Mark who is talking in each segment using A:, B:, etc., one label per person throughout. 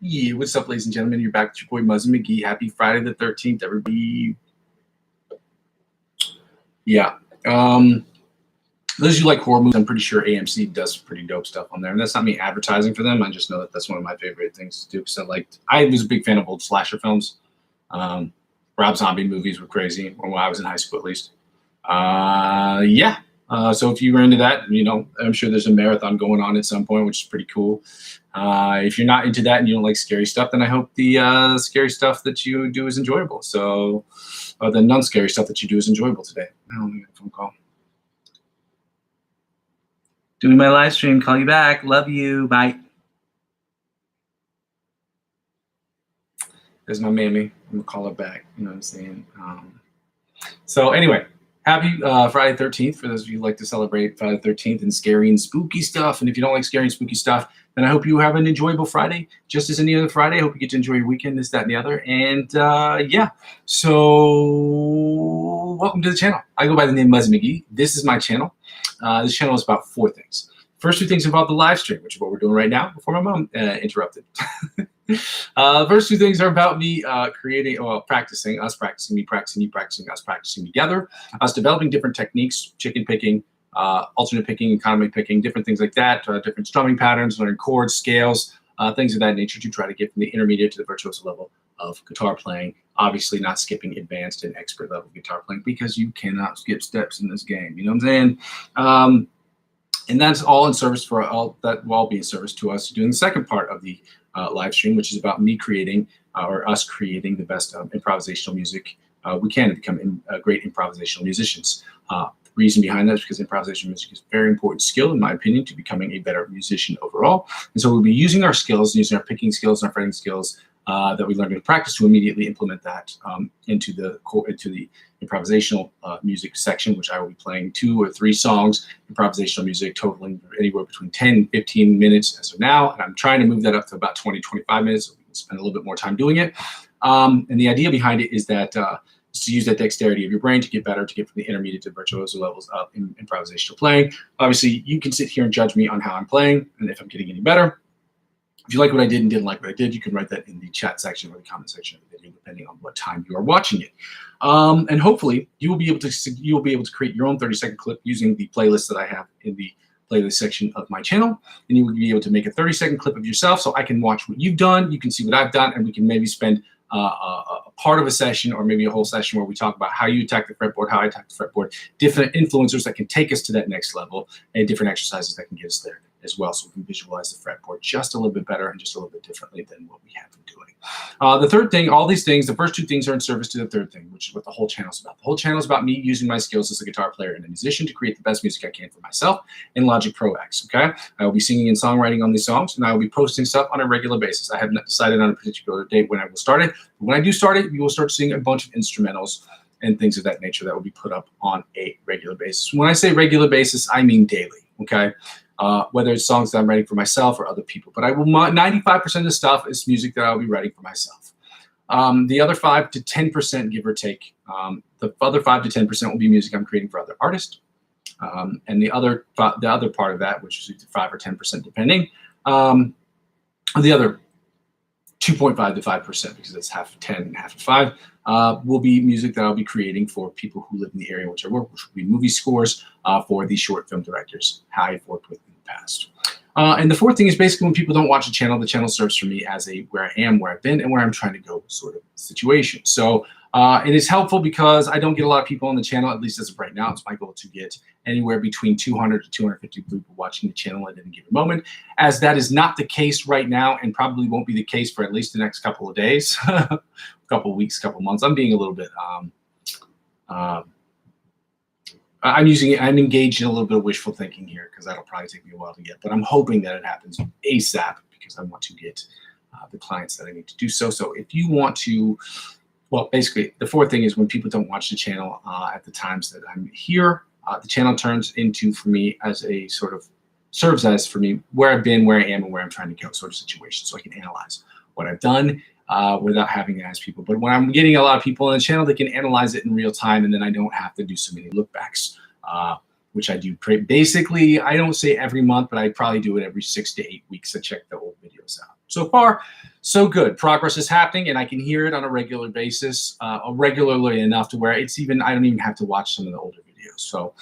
A: Yeah, what's up, ladies and gentlemen? You're back with your boy Muzzy McGee. Happy Friday the 13th, everybody. Yeah. Those of you like horror movies, I'm pretty sure AMC does pretty dope stuff on there. And that's not me advertising for them. I just know that that's one of my favorite things to do. Because I was a big fan of old slasher films. Rob Zombie movies were crazy, when I was in high school at least. Yeah. So if you were into that, you know, I'm sure there's a marathon going on at some point, which is pretty cool. If you're not into that and you don't like scary stuff, then I hope the scary stuff that you do is enjoyable. So, the non-scary stuff that you do is enjoyable today. I don't get a phone call. Doing my live stream. Call you back. Love you. Bye. There's my mammy. I'm gonna call her back. You know what I'm saying? So anyway. Happy Friday 13th for those of you who like to celebrate Friday 13th and scary and spooky stuff. And if you don't like scary and spooky stuff, then I hope you have an enjoyable Friday, just as any other Friday. I hope you get to enjoy your weekend, this, that, and the other. And yeah, so welcome to the channel. I go by the name Muzzy McGee. This is my channel. This channel is about 4 things. First 2 things involve the live stream, which is what we're doing right now before my mom interrupted. First 2 things are about me practicing, us practicing, me practicing, you practicing, us practicing together, us developing different techniques, chicken picking, alternate picking, economy picking, different things like that, different strumming patterns, learning chords, scales, things of that nature to try to get from the intermediate to the virtuoso level of guitar playing. Obviously not skipping advanced and expert level guitar playing because you cannot skip steps in this game. You know what I'm saying? And that's all in service for all that will all be in service to us doing the second part of the live stream, which is about me creating or us creating the best improvisational music we can to become great improvisational musicians. The reason behind that is because improvisational music is a very important skill, in my opinion, to becoming a better musician overall. And so we'll be using our skills, using our picking skills and our fretting skills that we learned in practice to immediately implement that into the improvisational music section, which I will be playing 2 or 3 songs, improvisational music totaling anywhere between 10 and 15 minutes as of now. And I'm trying to move that up to about 20, 25 minutes so we can spend a little bit more time doing it. And the idea behind it is that is to use that dexterity of your brain to get better, to get from the intermediate to virtuoso levels of improvisational playing. Obviously, you can sit here and judge me on how I'm playing and if I'm getting any better. If you like what I did and didn't like what I did, you can write that in the chat section or the comment section of the video, depending on what time you are watching it. And hopefully, you will be able to create your own 30-second clip using the playlist that I have in the playlist section of my channel, and you will be able to make a 30-second clip of yourself, so I can watch what you've done, you can see what I've done, and we can maybe spend a part of a session or maybe a whole session where we talk about how you attack the fretboard, how I attack the fretboard, different influencers that can take us to that next level, and different exercises that can get us there as well, so we can visualize the fretboard just a little bit better and just a little bit differently than what we have been doing. The third thing, all these things, the first 2 things are in service to the third thing, which is what the whole channel is about. The whole channel is about me using my skills as a guitar player and a musician to create the best music I can for myself in Logic Pro X, okay? I will be singing and songwriting on these songs, and I will be posting stuff on a regular basis. I have not decided on a particular date when I will start it, but when I do start it, you will start seeing a bunch of instrumentals and things of that nature that will be put up on a regular basis. When I say regular basis, I mean daily, okay? Whether it's songs that I'm writing for myself or other people. But 95% of the stuff is music that I'll be writing for myself. The other 5 to 10%, give or take, the other 5 to 10% will be music I'm creating for other artists. And the other part of that, which is 5 or 10% depending, the other 2.5 to 5%, because it's half of 10 and half of 5, will be music that I'll be creating for people who live in the area in which I work, which will be movie scores for the short film directors I've worked with in the past. And the fourth thing is basically when people don't watch the channel serves for me as a where I am, where I've been, and where I'm trying to go sort of situation. So it is helpful because I don't get a lot of people on the channel, at least as of right now. It's my goal to get anywhere between 200 to 250 people watching the channel at any given moment. As that is not the case right now and probably won't be the case for at least the next couple of days, a couple of weeks, couple of months. I'm being a little bit, I'm engaged in a little bit of wishful thinking here because that'll probably take me a while to get, but I'm hoping that it happens ASAP because I want to get the clients that I need to do so. So if you want to, well, basically the fourth thing is when people don't watch the channel at the times that I'm here, the channel turns into, for me, as a sort of, serves as for me where I've been, where I am, and where I'm trying to go sort of situation, so I can analyze what I've done without having to ask people. But when I'm getting a lot of people on the channel, they can analyze it in real time, and then I don't have to do so many look backs, which I do basically, I don't say every month, but I probably do it every 6 to 8 weeks to check the old videos out. So far, so good. Progress is happening, and I can hear it on a regular basis, regularly enough to where it's even I don't even have to watch some of the older videos. So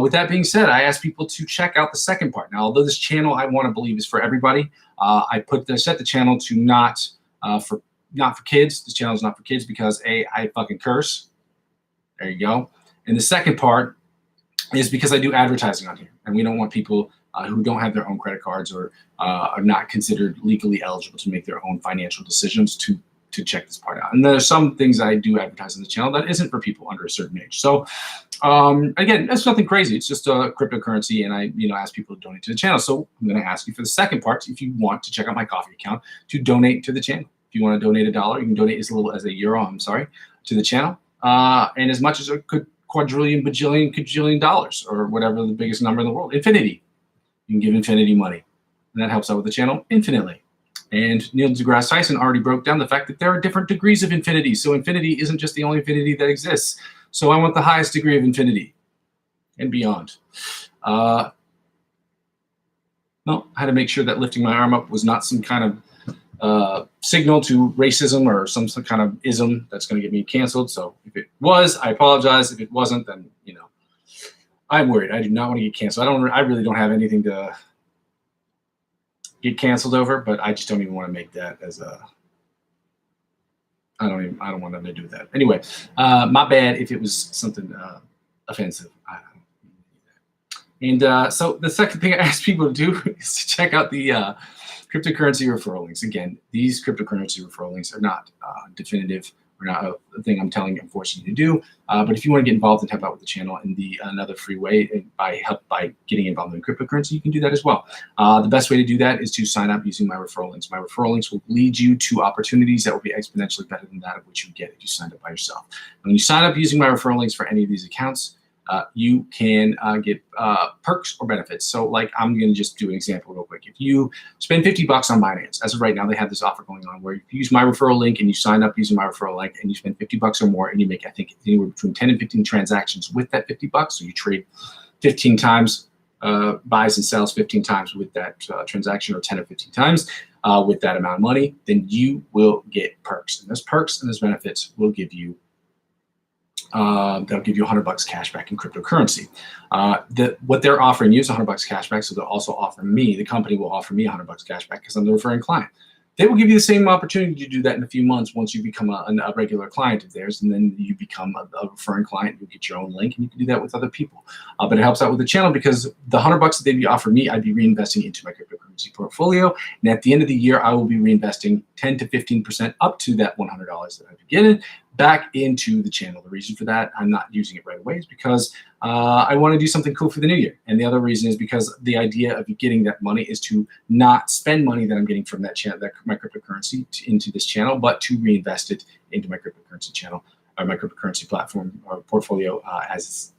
A: with that being said, I ask people to check out the second part. Now, although this channel I want to believe is for everybody, I set the channel to not for kids. This channel is not for kids because I fucking curse. There you go. And the second part is because I do advertising on here, and we don't want people who don't have their own credit cards or are not considered legally eligible to make their own financial decisions to check this part out. And there are some things I do advertise on the channel that isn't for people under a certain age. So again, that's nothing crazy. It's just a cryptocurrency, and I ask people to donate to the channel. So I'm going to ask you for the second part, if you want to check out my coffee account, to donate to the channel. If you want to donate $1, you can donate as little as €1, to the channel, and as much as a quadrillion, bajillion, cajillion dollars, or whatever the biggest number in the world. Infinity. You can give infinity money, and that helps out with the channel infinitely. And Neil deGrasse Tyson already broke down the fact that there are different degrees of infinity. So infinity isn't just the only infinity that exists. So I want the highest degree of infinity and beyond. No, I had to make sure that lifting my arm up was not some kind of signal to racism or some kind of ism that's going to get me canceled. So if it was, I apologize. If it wasn't, then, I'm worried. I do not want to get canceled. I really don't have anything to get canceled over, but I just don't even want to make that as a, I don't want nothing to do with that. Anyway, my bad if it was something offensive. And so the second thing I ask people to do is to check out the cryptocurrency referral links. Again, these cryptocurrency referral links are not definitive, or not a thing I'm telling you, I'm forcing you to do. But if you want to get involved and help out with the channel in another free way by getting involved in cryptocurrency, you can do that as well. The best way to do that is to sign up using my referral links. My referral links will lead you to opportunities that will be exponentially better than that of which you get if you signed up by yourself. And when you sign up using my referral links for any of these accounts, you can get perks or benefits. So like, I'm going to just do an example real quick. If you spend $50 on Binance, as of right now, they have this offer going on where if you use my referral link and you sign up using my referral link and you spend $50 or more and you make, I think, anywhere between 10 and 15 transactions with that $50. So you trade 15 times, buys and sells 15 times with that transaction, or 10 or 15 times with that amount of money, then you will get perks. And those perks and those benefits will give you they'll give you $100 cash back in cryptocurrency. What they're offering you is $100 cash back. So they'll also offer me, the company will offer me $100 cash back because I'm the referring client. They will give you the same opportunity to do that in a few months once you become a regular client of theirs, and then you become a referring client. You'll get your own link, and you can do that with other people. But it helps out with the channel because the $100 that they'd offer me, I'd be reinvesting into my cryptocurrency portfolio. And at the end of the year, I will be reinvesting 10 to 15% up to that $100 that I've been getting back into the channel. The reason for that, I'm not using it right away, is because I want to do something cool for the new year. And the other reason is because the idea of getting that money is to not spend money that I'm getting from that channel, my cryptocurrency, into this channel, but to reinvest it into my cryptocurrency channel, or my cryptocurrency platform or portfolio as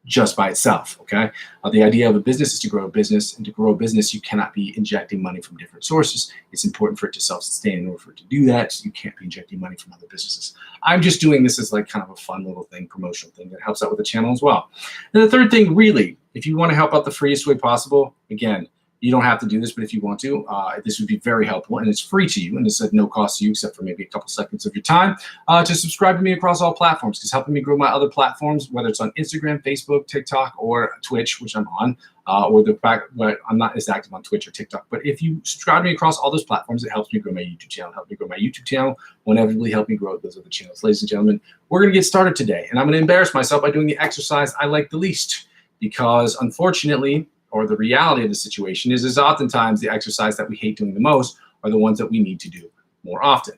A: just by itself, okay? The idea of a business is to grow a business, and to grow a business, you cannot be injecting money from different sources. It's important for it to self-sustain. In order for it to do that, you can't be injecting money from other businesses. I'm just doing this as like kind of a fun little thing, promotional thing that helps out with the channel as well. And the third thing, really, if you want to help out the freest way possible, again, you don't have to do this, but if you want to, this would be very helpful, and it's free to you, and it's at no cost to you except for maybe a couple seconds of your time, to subscribe to me across all platforms, because helping me grow my other platforms, whether it's on Instagram, Facebook, TikTok, or Twitch, which I'm on, or the fact that I'm not as active on Twitch or TikTok, but if you subscribe to me across all those platforms, it helps me grow my YouTube channel. Help me grow my YouTube channel will inevitably help me grow those other channels. Ladies and gentlemen, we're going to get started today, and I'm going to embarrass myself by doing the exercise I like the least, because unfortunately, or the reality of the situation is oftentimes the exercise that we hate doing the most are the ones that we need to do more often.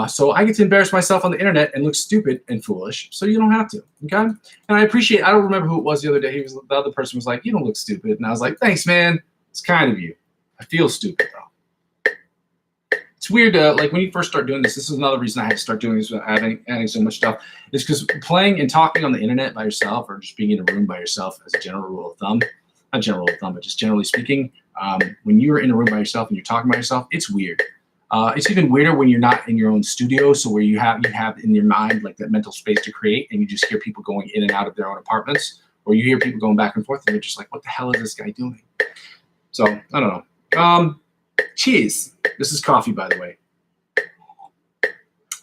A: So I get to embarrass myself on the internet and look stupid and foolish, so you don't have to, okay? And I appreciate, I don't remember who it was the other day, the other person was like, you don't look stupid. And I was like, thanks, man. It's kind of you. I feel stupid, though. It's weird, like when you first start doing this is another reason I had to start doing this without adding so much stuff, is because playing and talking on the internet by yourself, or just being in a room by yourself as a general rule of thumb, not general rule of thumb, but just generally speaking, when you're in a room by yourself and you're talking by yourself, it's weird. It's even weirder when you're not in your own studio, so where you have in your mind like that mental space to create, and you just hear people going in and out of their own apartments, or you hear people going back and forth, and you're just like, what the hell is this guy doing? So, I don't know. Cheers. This is coffee, by the way.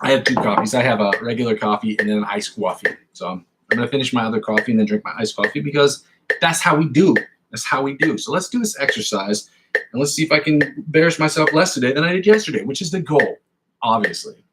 A: I have 2 coffees. I have a regular coffee and then an iced coffee. So I'm going to finish my other coffee and then drink my iced coffee because that's how we do. That's how we do. So let's do this exercise and let's see if I can embarrass myself less today than I did yesterday, which is the goal, obviously.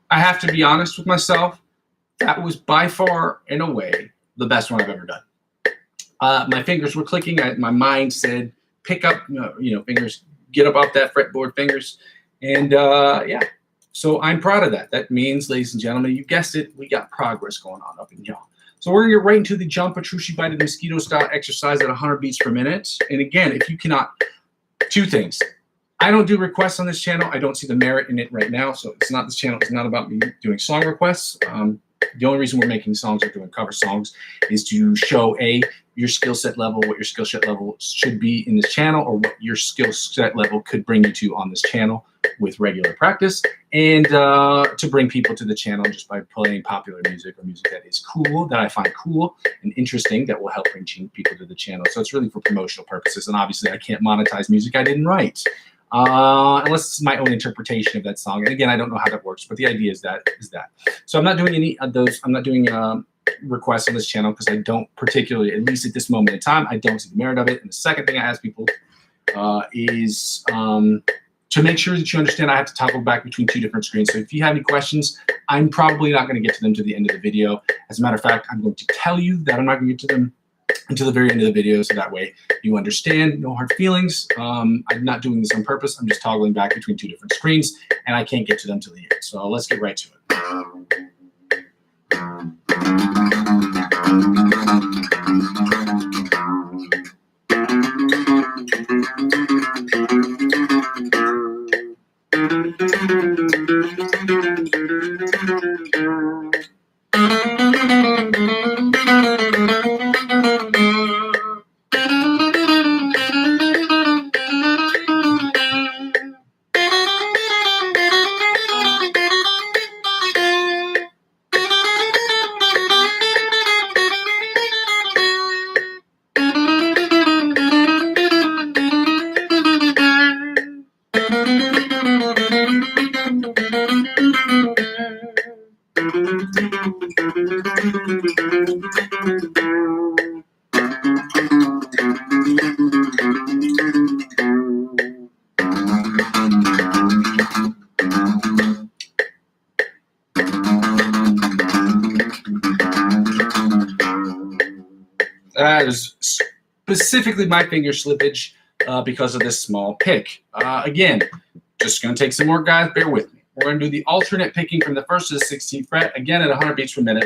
A: I have to be honest with myself. That was by far and away the best one I've ever done. My fingers were clicking. My mind said, pick up, fingers, get up off that fretboard, fingers. And yeah, so I'm proud of that. That means, ladies and gentlemen, you guessed it, we got progress going on up in here. So we're going to get right into the jump Petrucci bited mosquito style exercise at 100 beats per minute. And again, if you cannot, 2 things. I don't do requests on this channel. I don't see the merit in it right now. So it's not this channel. It's not about me doing song requests. The only reason we're making songs or doing cover songs is to show your skill set level, what your skill set level should be in this channel, or what your skill set level could bring you to on this channel with regular practice, and to bring people to the channel just by playing popular music or music that is cool, that I find cool and interesting, that will help bring people to the channel. So it's really for promotional purposes. And obviously I can't monetize music I didn't write. Unless it's my own interpretation of that song. And again, I don't know how that works, but the idea is that. So I'm not doing any of those. I'm not doing requests on this channel because I don't particularly, at least at this moment in time, I don't see the merit of it. And the second thing I ask people is to make sure that you understand I have to toggle back between 2 different screens. So if you have any questions, I'm probably not going to get to them to the end of the video. As a matter of fact, I'm going to tell you that I'm not going to get to them until the very end of the video, so that way you understand, no hard feelings. I'm not doing this on purpose. I'm just toggling back between 2 different screens, and I can't get to them till the end. So let's get right to it. That is specifically my finger slippage because of this small pick. Again, just going to take some more, guys. Bear with me. We're going to do the alternate picking from the 1st to the 16th fret, again at 100 beats per minute.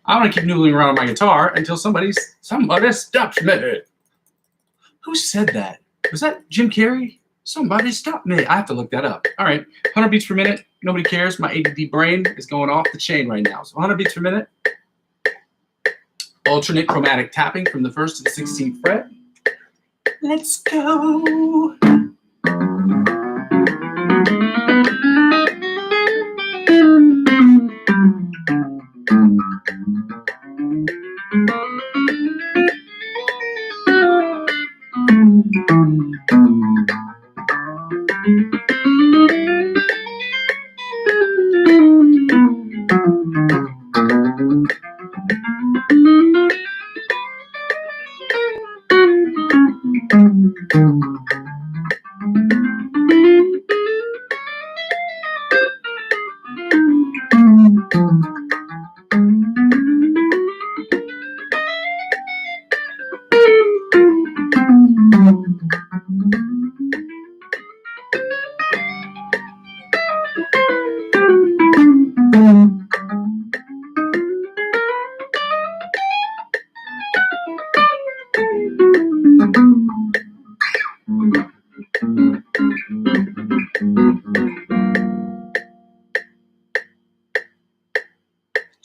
A: I'm going to keep noodling around on my guitar until somebody stops me. Who said that? Was that Jim Carrey? Somebody stop me. I have to look that up. All right, 100 beats per minute. Nobody cares. My ADD brain is going off the chain right now. So 100 beats per minute. Alternate chromatic tapping from the 1st to the 16th fret. Let's go.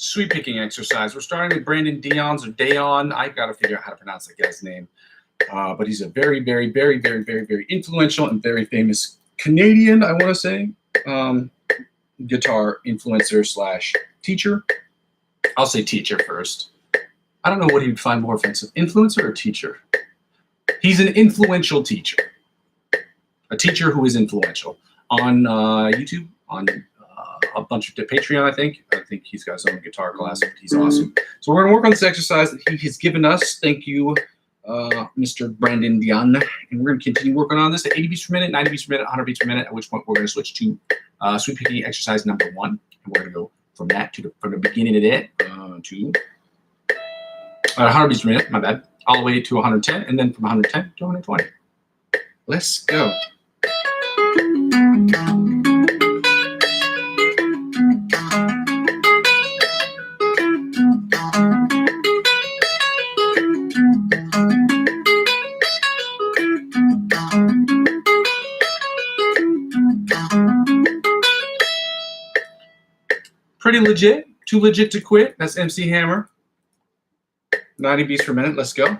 A: Sweep picking exercise. We're starting with Brandon Dion's or Dayon. I've got to figure out how to pronounce that guy's name. But he's a very, very, very, very, very, very influential and very famous Canadian, I want to say, guitar influencer / teacher. I'll say teacher first. I don't know what he would find more offensive, influencer or teacher. He's an influential teacher. A teacher who is influential on YouTube, on a bunch of Patreon, I think. I think he's got his own guitar class. He's awesome. So we're going to work on this exercise that he has given us. Thank you, Mr. Brandon Dion. And we're going to continue working on this at 80 beats per minute, 90 beats per minute, 100 beats per minute, at which point we're going to switch to sweep picking exercise number 1. And we're going to go from that to from the beginning of it to 100 beats per minute, my bad, all the way to 110, and then from 110 to 120. Let's go. Pretty legit, too legit to quit. That's MC Hammer. 90 beats per minute, let's go.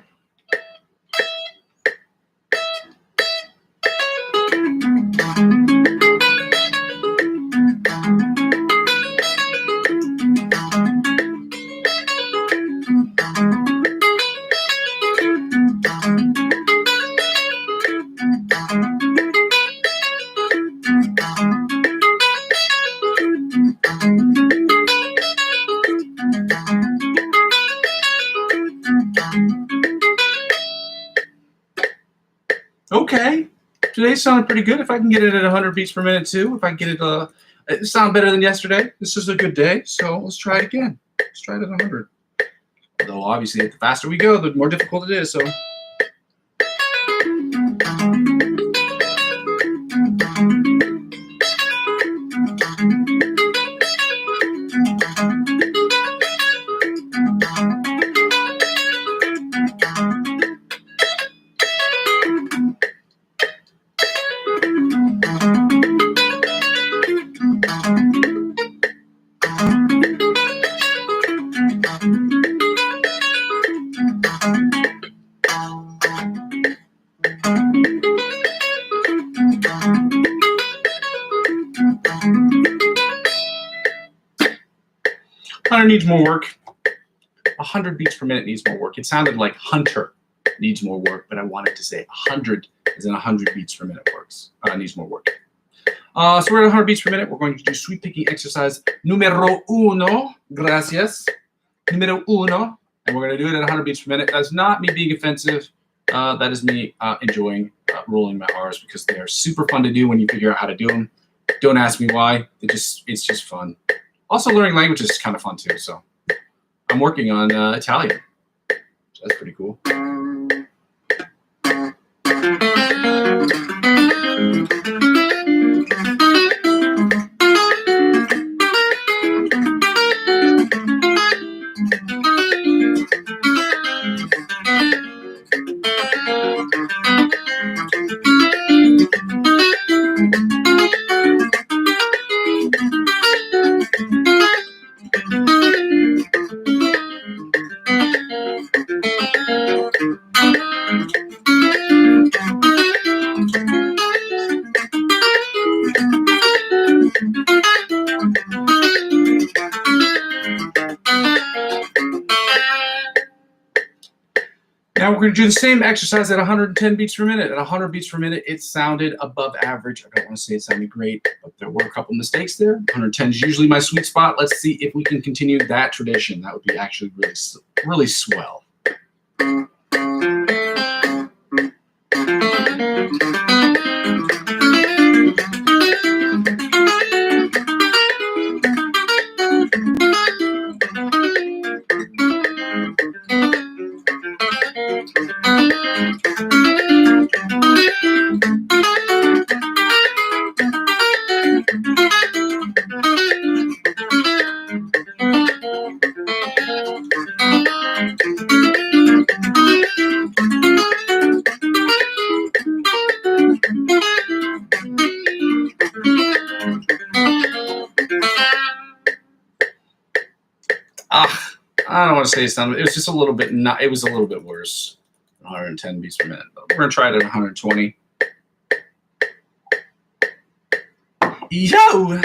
A: Okay, today sounded pretty good. If I can get it at 100 beats per minute too, if I can get it sound better than yesterday, this is a good day. So let's try it again. Let's try it at 100. Although obviously, the faster we go, the more difficult it is. So. Hunter needs more work. 100 beats per minute needs more work. It sounded like Hunter needs more work, but I wanted to say 100 as in 100 beats per minute works. Needs more work. So we're at 100 beats per minute. We're going to do sweep picking exercise numero uno. Gracias. Numero uno. And we're going to do it at 100 beats per minute. That's not me being offensive. That is me enjoying rolling my R's because they are super fun to do when you figure out how to do them. Don't ask me why. It's just fun. Also, learning languages is kind of fun too. So I'm working on Italian. So that's pretty cool. Now we're going to do the same exercise at 110 beats per minute. At 100 beats per minute, it sounded above average. I don't want to say it sounded great, but there were a couple mistakes there. 110 is usually my sweet spot. Let's see if we can continue that tradition. That would be actually really, really swell. I don't want to say it sounded. It was just a little bit. It was a little bit worse. 110 beats per minute. But we're gonna try it at 120. Yo.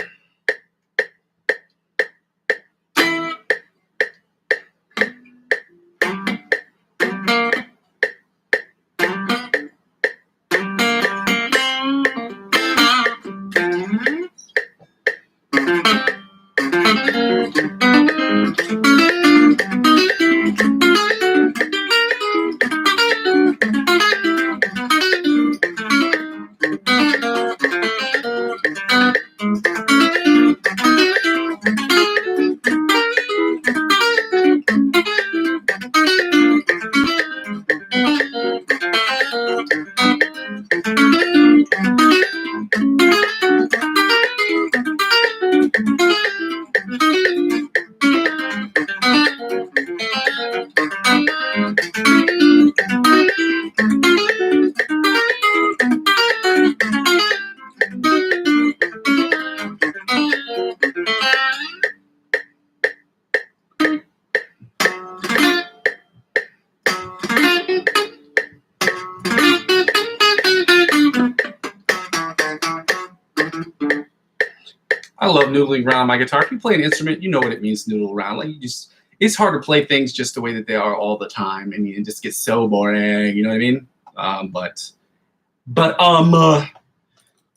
A: I love noodling around my guitar. If you play an instrument, you know what it means to noodle around. Like it's hard to play things just the way that they are all the time, and it just gets so boring. You know what I mean?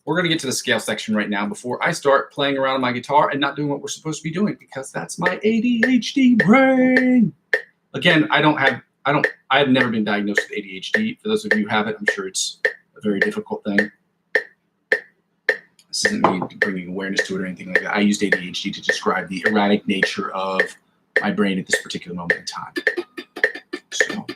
A: We're gonna get to the scale section right now before I start playing around on my guitar and not doing what we're supposed to be doing, because that's my ADHD brain. Again, I have never been diagnosed with ADHD. For those of you who have it, I'm sure it's a very difficult thing. This isn't me bringing awareness to it or anything like that. I used ADHD to describe the erratic nature of my brain at this particular moment in time. So, all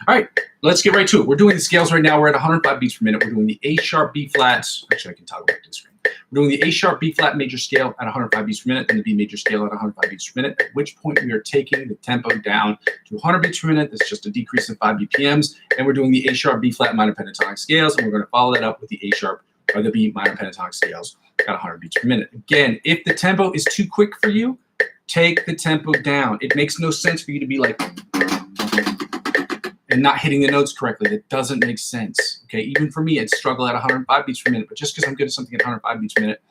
A: right, let's get right to it. We're doing the scales right now. We're at 105 beats per minute. We're doing the A sharp B flat. Actually, I can toggle back to the screen. We're doing the A sharp B flat major scale at 105 beats per minute, and the B major scale at 105 beats per minute, at which point we are taking the tempo down to 100 beats per minute. That's just a decrease of 5 BPMs. And we're doing the A sharp B flat minor pentatonic scales, and we're going to follow that up with the A sharp or the B minor pentatonic scales at 100 beats per minute. Again, if the tempo is too quick for you, take the tempo down. It makes no sense for you to be like and not hitting the notes correctly. That doesn't make sense. Okay, even for me, I'd struggle at 105 beats per minute. But just because I'm good at something at 105 beats per minute,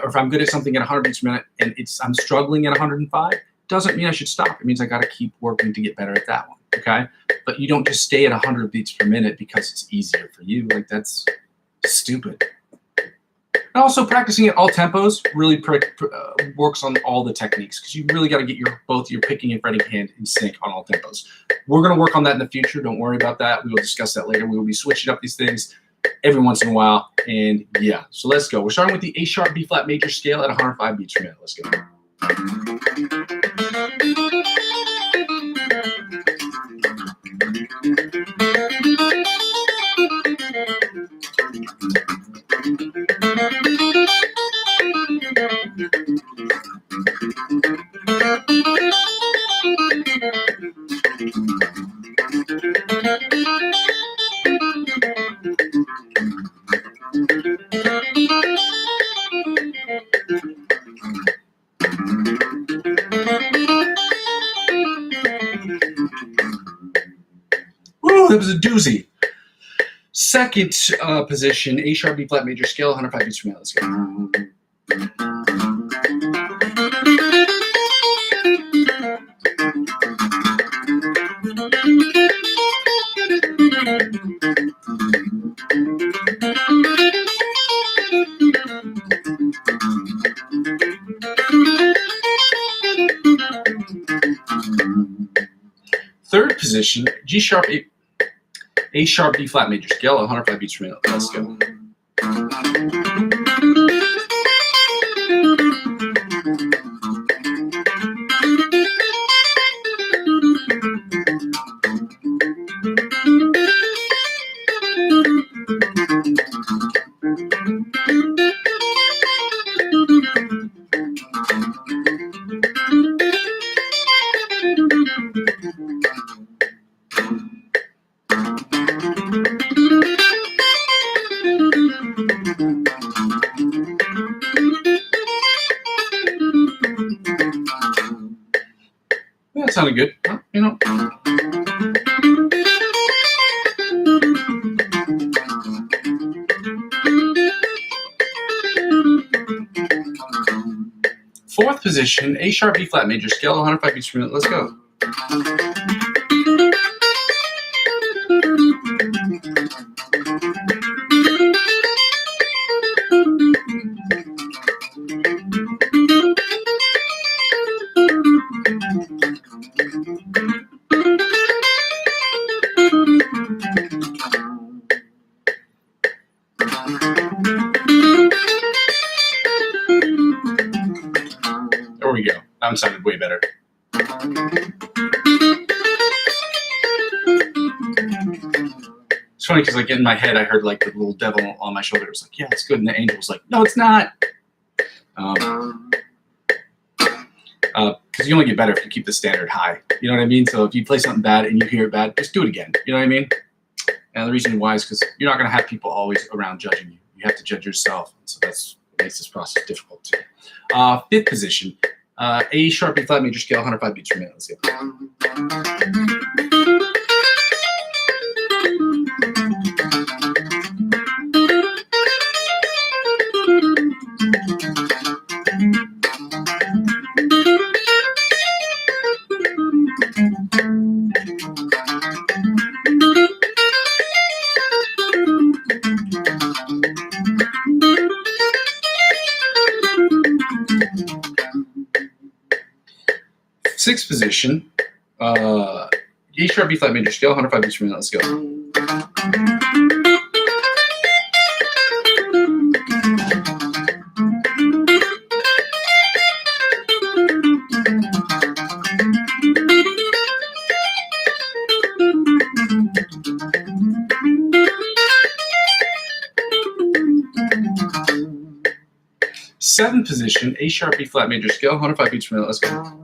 A: or if I'm good at something at 100 beats per minute and I'm struggling at 105, doesn't mean I should stop. It means I got to keep working to get better at that one. Okay, but you don't just stay at 100 beats per minute because it's easier for you. Like, that's stupid. And also, practicing at all tempos really works on all the techniques, because you really got to get both your picking and fretting hand in sync on all tempos. We're going to work on that in the future. Don't worry about that. We will discuss that later. We will be switching up these things every once in a while. And yeah, so let's go. We're starting with the A sharp B flat major scale at 105 beats per minute. Let's go. Woo, that was a doozy. Second position, A sharp B flat major scale, 105 beats per minute. Let's go. Third position, G sharp, A sharp, D flat major scale, 105 beats per minute. Let's go. Yeah, that sounded good. You know. Fourth position, A sharp, B flat major scale, 105 beats per minute. Let's go. There we go. That one sounded way better. It's funny because like in my head I heard like the little devil on my shoulder was like, yeah, it's good, and the angel was like, no, it's not. Because you only get better if you keep the standard high. You know what I mean? So if you play something bad and you hear it bad, just do it again. You know what I mean? And the reason why is because you're not going to have people always around judging you. You have to judge yourself. So that's what makes this process difficult too. Fifth position, A sharp, B flat major scale, 105 beats per minute. Let's go. Sixth position, A sharp, B flat major scale, 105 beats per minute. Let's go. Seventh position, A sharp, B flat major scale, 105 beats per minute. Let's go.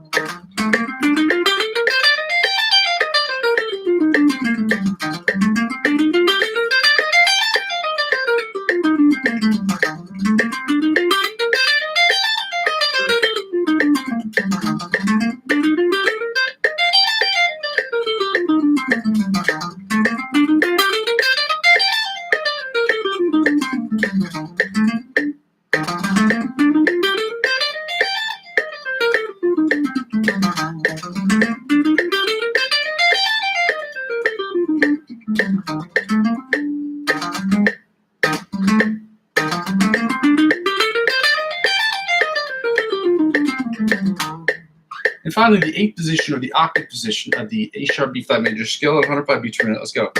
A: And finally, the eighth position, or the octave position of the A sharp, B flat major scale at 105 beats per minute. Let's go.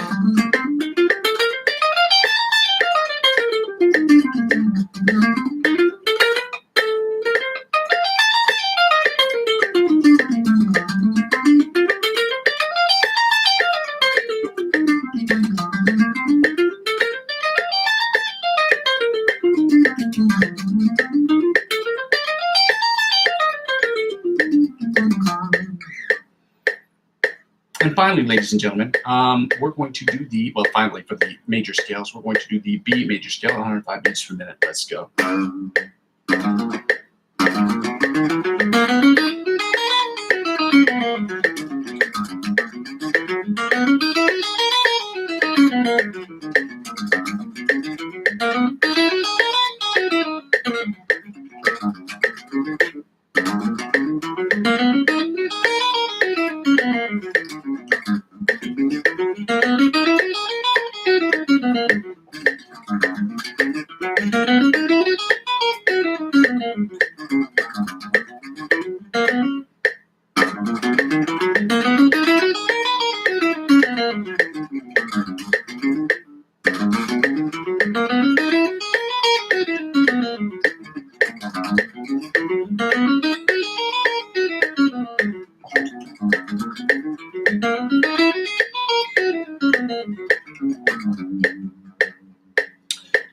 A: And finally, ladies and gentlemen, we're going to do the, well, finally, for the major scales, we're going to do the B major scale at 105 beats per minute. Let's go.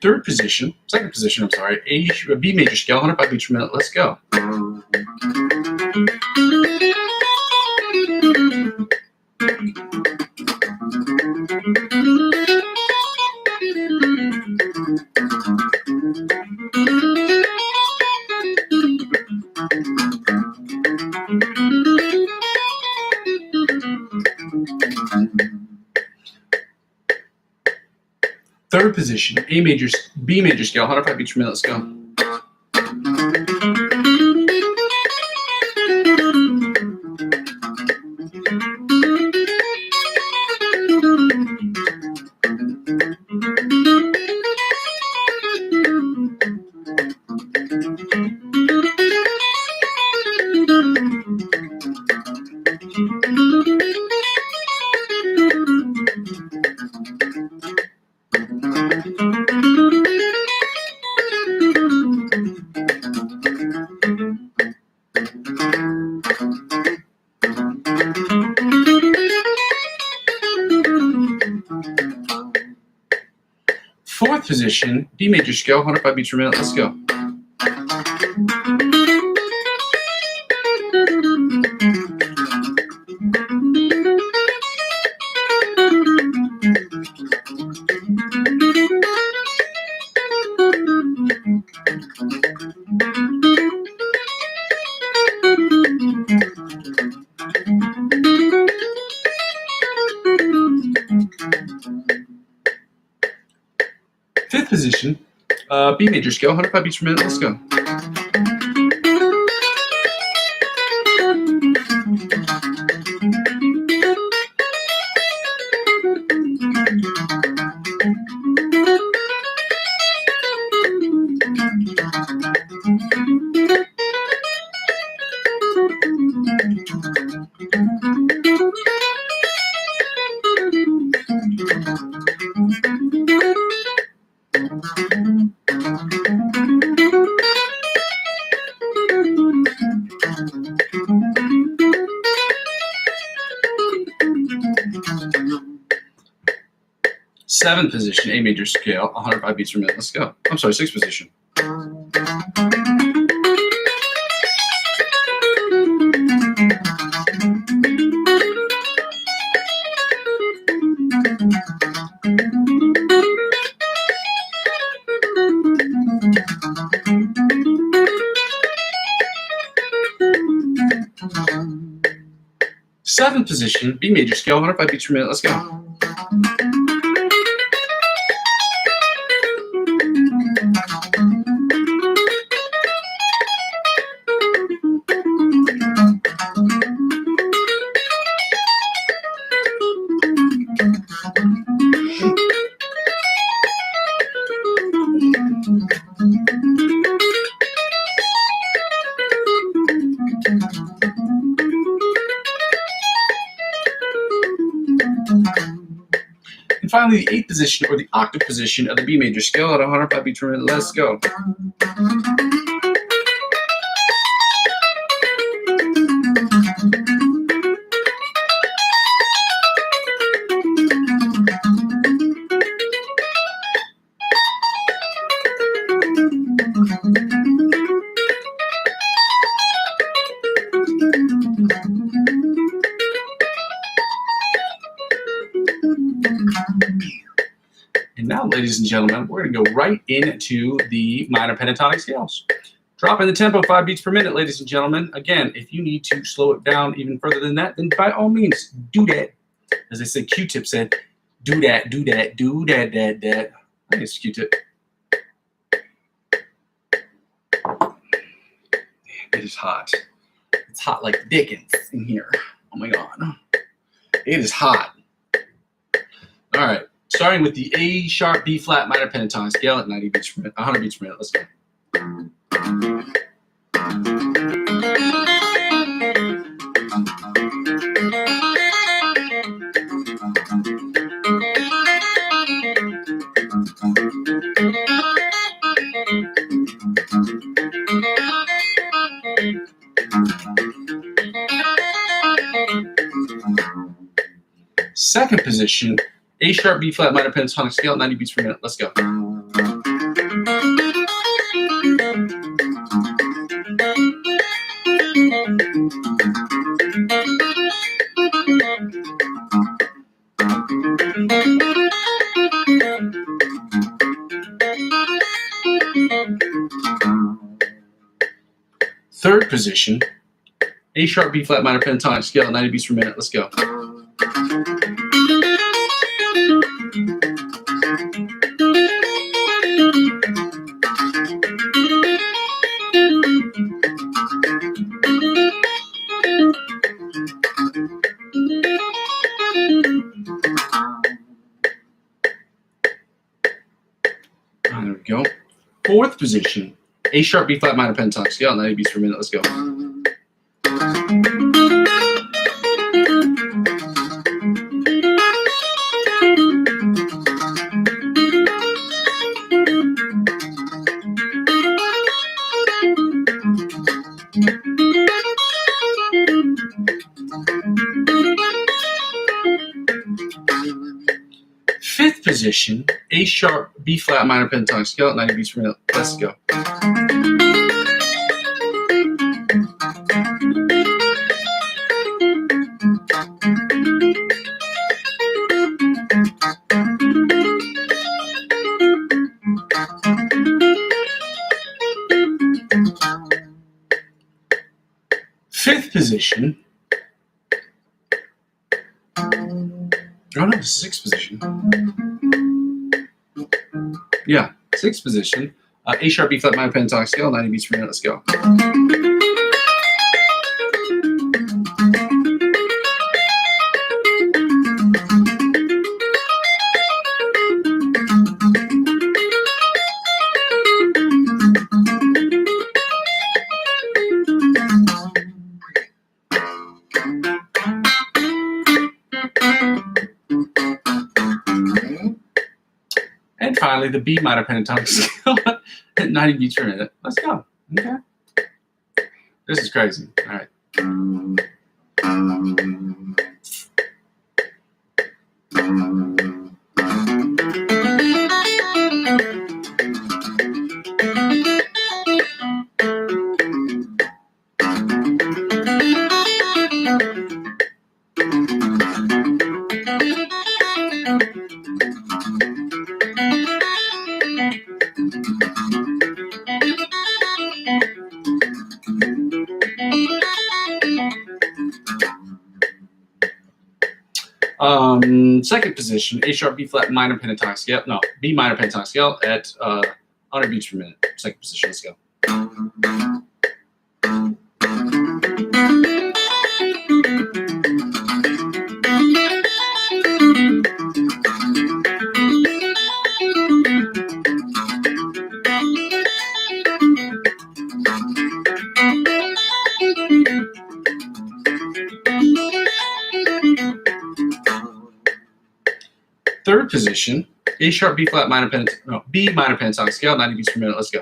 A: second position, I'm sorry, a B major scale, 105 beats per minute. Let's go. Third position, B major scale, 105 beats per minute. Let's go. Fourth position, D major scale, 105 beats per minute. Let's go. Fifth position, B major scale, 105 beats per minute. Let's go. Seventh position, A major scale, 105 beats per minute. Let's go. I'm sorry, sixth position. Seventh position, B major scale, 105 beats per minute. Let's go. And finally, the eighth position, or the octave position of the B major scale at 105 beats per minute. Let's go. And now, ladies and gentlemen, we're going to go right into the minor pentatonic scales. Dropping the tempo 5 beats per minute, ladies and gentlemen. Again, if you need to slow it down even further than that, then by all means, do that. As they said, Q-Tip said, do that, do that, do that, that. I think it's Q-Tip. It is hot. It's hot like Dickens in here. Oh my God. It is hot. All right. Starting with the A sharp B flat minor pentatonic scale at 90 beats per minute, 100 beats per minute. Let's go. Second position, A sharp B flat minor pentatonic scale at 90 beats per minute. Let's go. Third position, A sharp, B flat minor pentatonic scale at 90 beats per minute. Let's go. There we go. Fourth position, A sharp, B flat minor pentatonic scale at 90 beats per minute. Let's go. Fifth position, A sharp, B flat minor pentatonic scale at 90 beats per minute. Let's go. Fifth position. Oh no, sixth position. Yeah, sixth position. A sharp, B flat minor pentatonic scale, 90 beats per minute. Let's go. And finally, the B minor pentatonic scale at 90 beats per minute. Let's go. Okay. This is crazy. All right. Second position, A sharp, B flat minor pentatonic scale. No, B minor pentatonic scale at 100 beats per minute. Second position. Let's go. Third position, A sharp, B flat minor B minor pentatonic scale, 90 beats per minute. Let's go.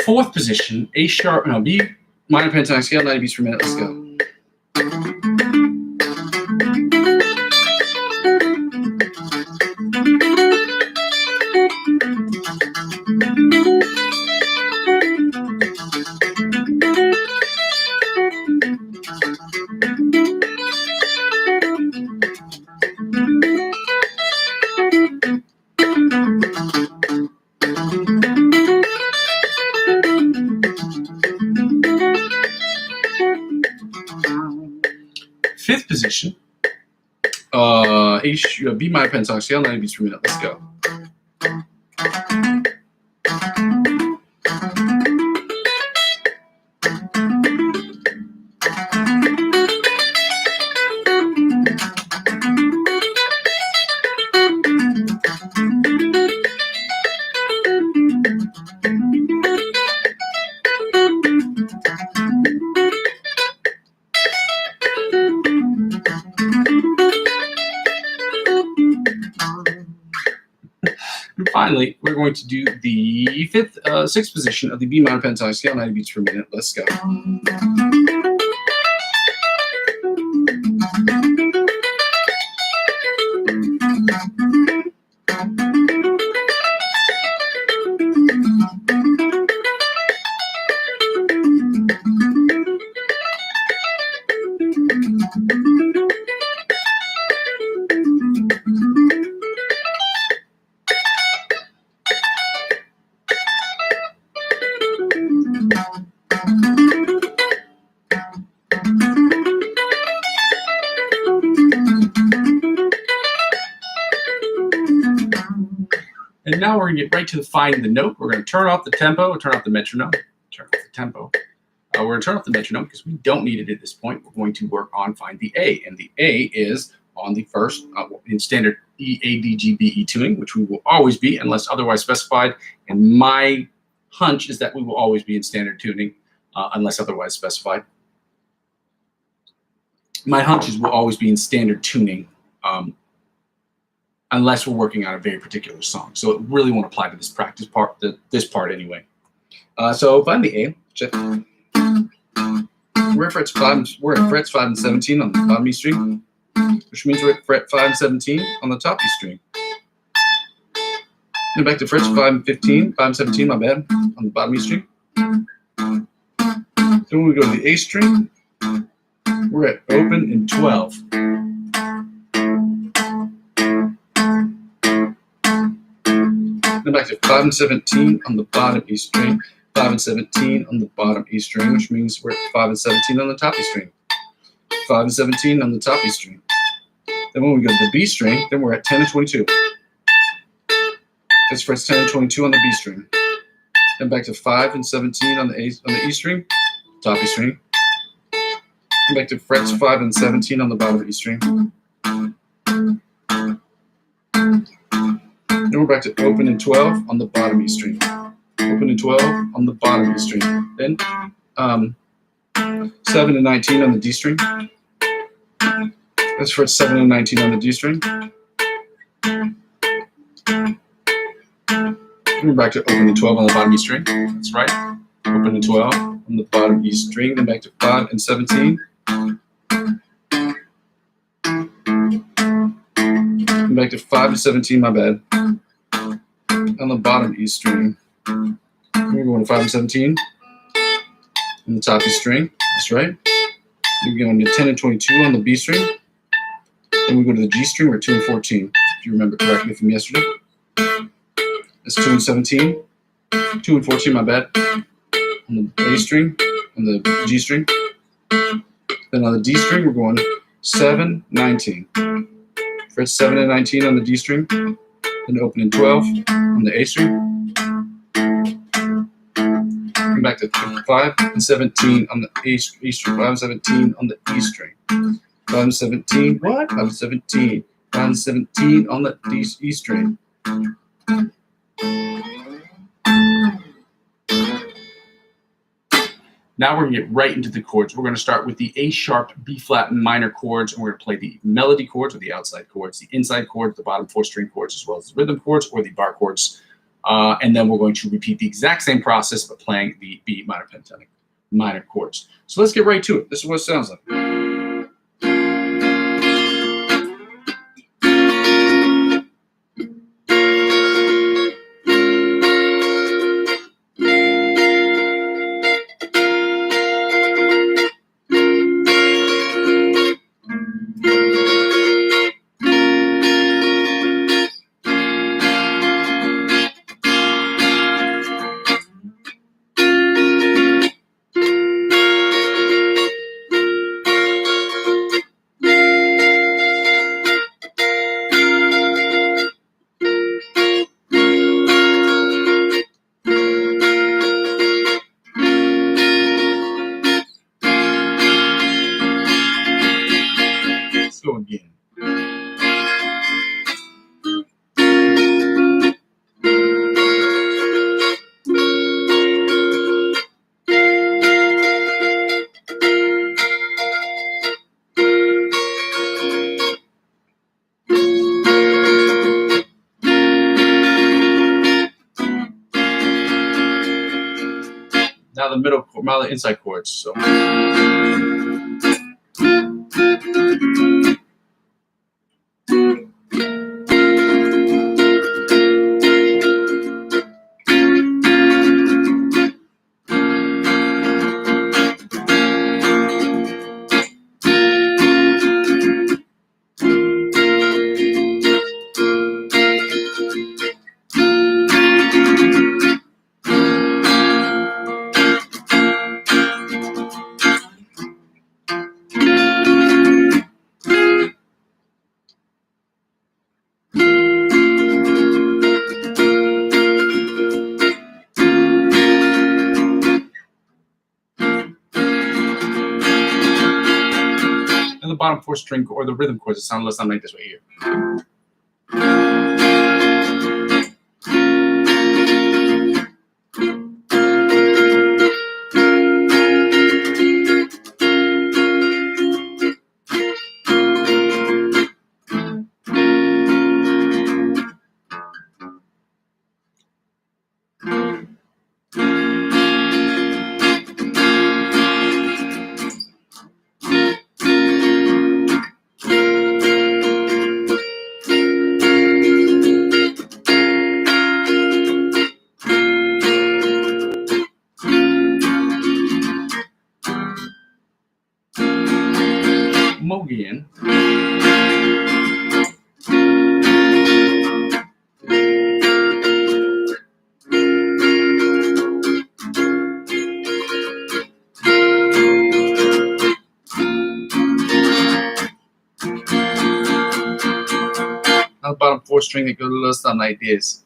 A: Fourth position, A sharp, no, B minor pentatonic scale, 90 beats per minute. Let's go. Fifth position, B minor pentatonic scale, 90 beats per minute. Let's go. finally, we're going to do the sixth position of the B minor pentatonic scale, 90 beats per minute. Let's go. And now we're going to get right to finding the note. We're going to turn off the tempo, turn off the metronome, turn off the tempo. We're going to turn off the metronome because we don't need it at this point. We're going to work on find the A. And the A is on the first in standard E, A, D, G, B, E tuning, which we will always be unless otherwise specified. And my hunch is that we will always be in standard tuning unless otherwise specified. My hunch is we'll always be in standard tuning unless we're working on a very particular song. So it really won't apply to this practice part, this part anyway. So find the A. Check. We're at frets 5 and 17 on the bottom E string, which means we're at fret 5 and 17 on the top E string. Then back to frets 5 and 15, 5 and 17, my bad, on the bottom E string. Then when we go to the A string, we're at open in 12. Then back to 5 and 17 on the bottom E string, 5 and 17 on the bottom E string, which means we're at 5 and 17 on the top E string. 5 and 17 on the top E string. Then when we go to the B string, then we're at 10 and 22. That's frets 10 and 22 on the B string. Then back to 5 and 17 on the E string, top E string. Then back to frets 5 and 17 on the bottom E string. Then we're back to open and 12 on the bottom E string. Open and 12 on the bottom E string. Then 7 and 19 on the D string. That's frets 7 and 19 on the D string. We're back to open and 12 on the bottom E string. That's right. Open and 12 on the bottom E string. Then back to 5 and 17. Then back to 5 and 17, my bad, on the bottom E string. We're going to 5 and 17 on the top E string. That's right. We're going to 10 and 22 on the B string. Then we go to the G string. We're 2 and 14, if you remember correctly from yesterday. That's 2 and 17. 2 and 14, my bad, on the A string, on the G string. Then on the D string, we're going 7, 19. Frets 7 and 19 on the D string. Then open in 12 on the A string. Come back to 5 and 17 on the E string. 5 and 17 on the E string. 5 and 17. What? 5 and 17. 5 and 17 on the E string. Now we're going to get right into the chords. We're going to start with the A sharp, B flat, and minor chords, and we're going to play the melody chords, or the outside chords, the inside chords, the bottom 4 string chords, as well as the rhythm chords, or the bar chords. And then we're going to repeat the exact same process, but playing the B minor pentatonic minor chords. So let's get right to it. This is what it sounds like. the inside chords. So. And the bottom 4 string or the rhythm chords, it sound like this right here. Mogian. Now the bottom 4 string that goes a little something like this.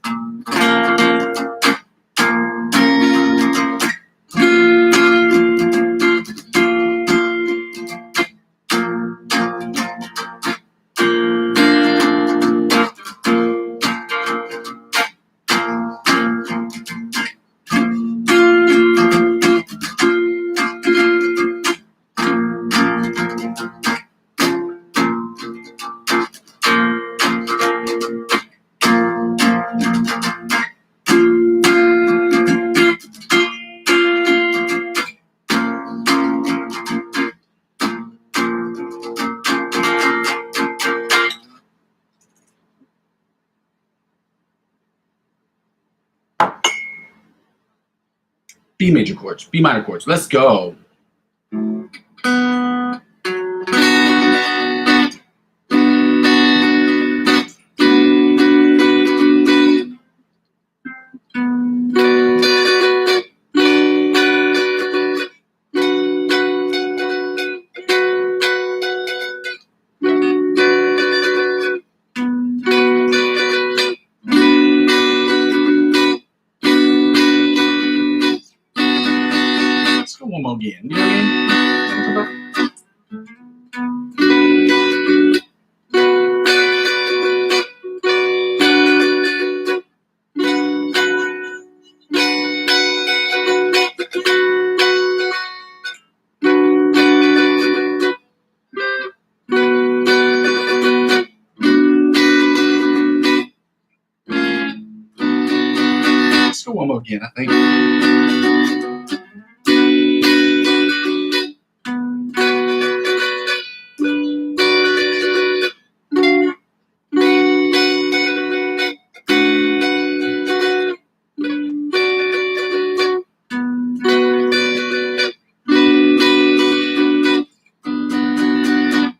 A: B major chords, B minor chords. Let's go. One more again. You know what I mean? Let's go one more again, I think.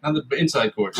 A: Now the inside chords.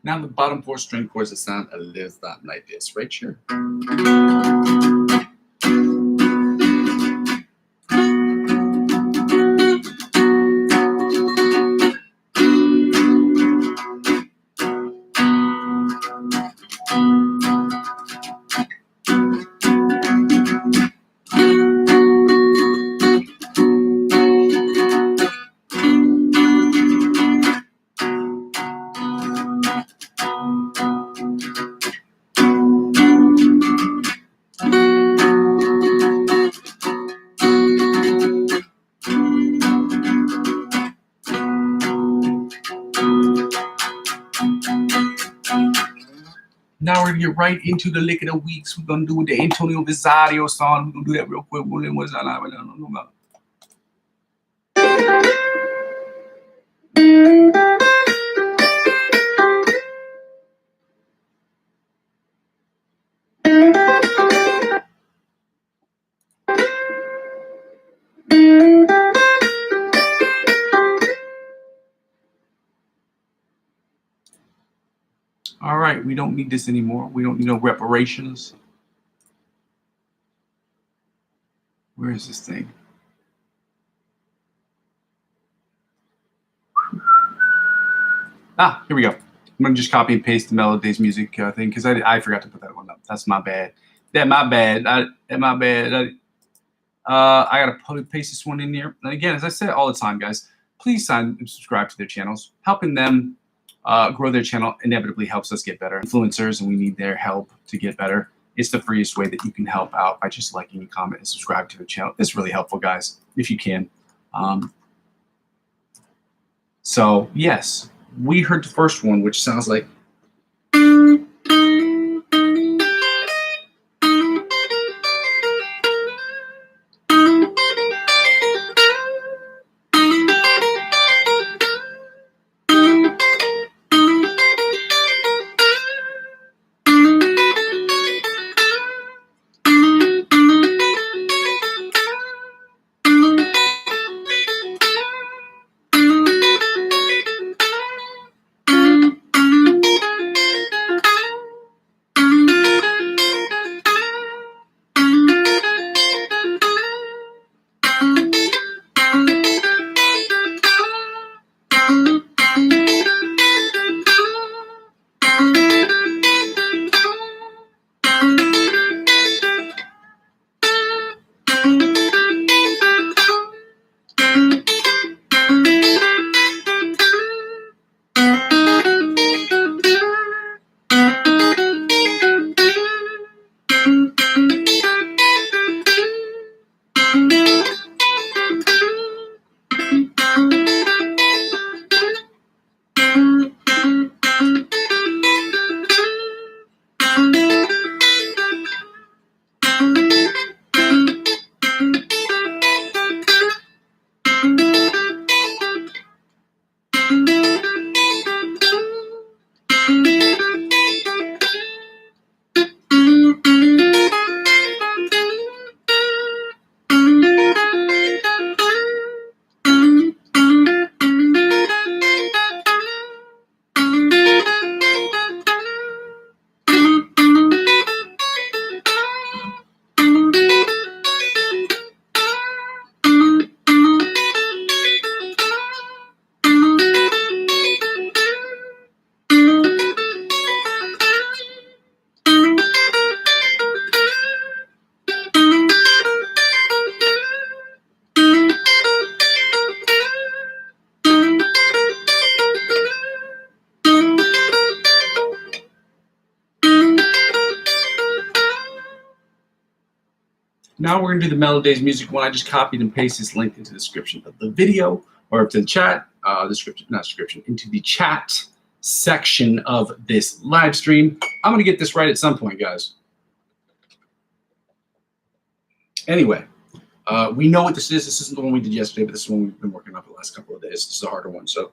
A: Now the bottom 4 string chords that sound a little something like this, right here. Now we're gonna get right into the lick of the weeks. We're gonna do the Antonio Visario song. We're gonna do that real quick. What's that? I don't know about. All right, we don't need this anymore. We don't need no reparations. Where is this thing? Ah, here we go. I'm gonna just copy and paste the Melodies music thing because I forgot to put that one up. That's my bad. My bad. I gotta paste this one in here. And again, as I say all the time, guys, please sign and subscribe to their channels. Helping them grow their channel inevitably helps us get better. Influencers, and we need their help to get better. It's the freest way that you can help out by just liking and comment and subscribe to the channel. It's really helpful, guys, if you can. So yes, we heard the first one, which sounds like. Now we're going to do the Melodies music one. I just copied and pasted this link into the description of the video, or to the chat, into the chat section of this live stream. I'm going to get this right at some point, guys. Anyway, we know what this is. This isn't the one we did yesterday, but this is one we've been working on for the last couple of days. This is a harder one, so.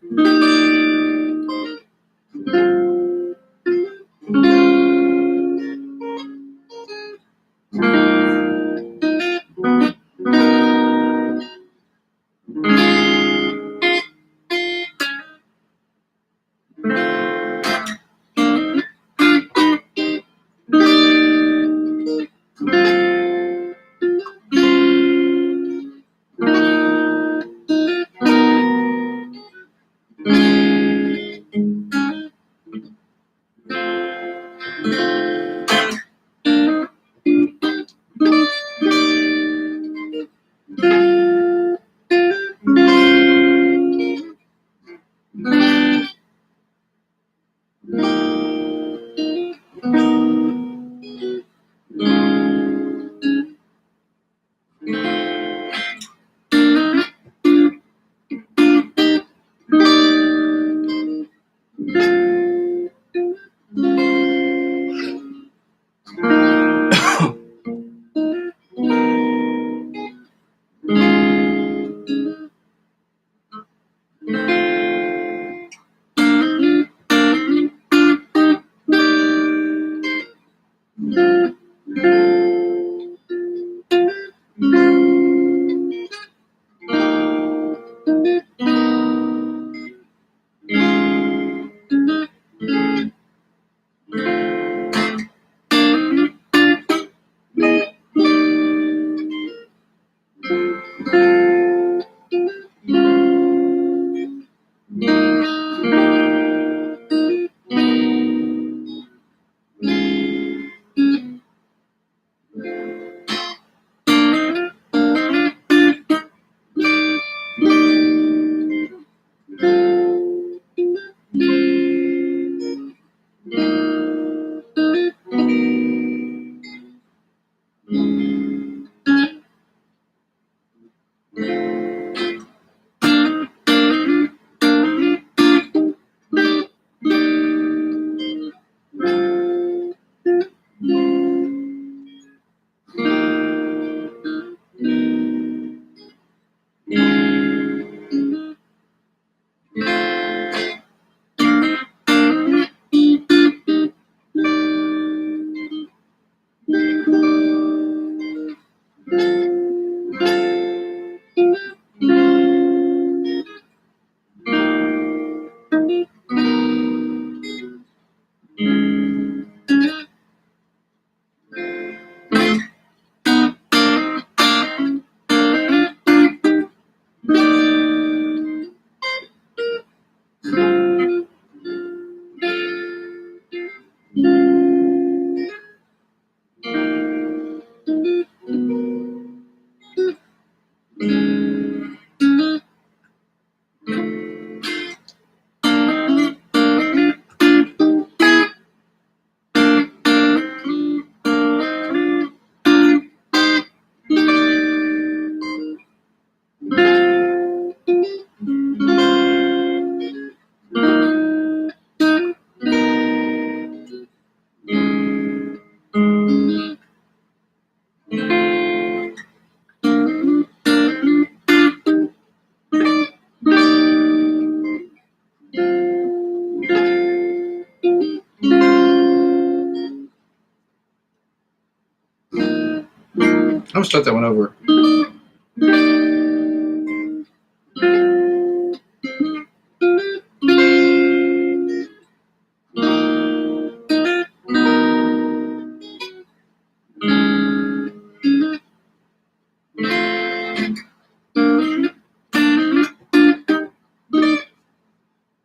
A: gonna start that one over.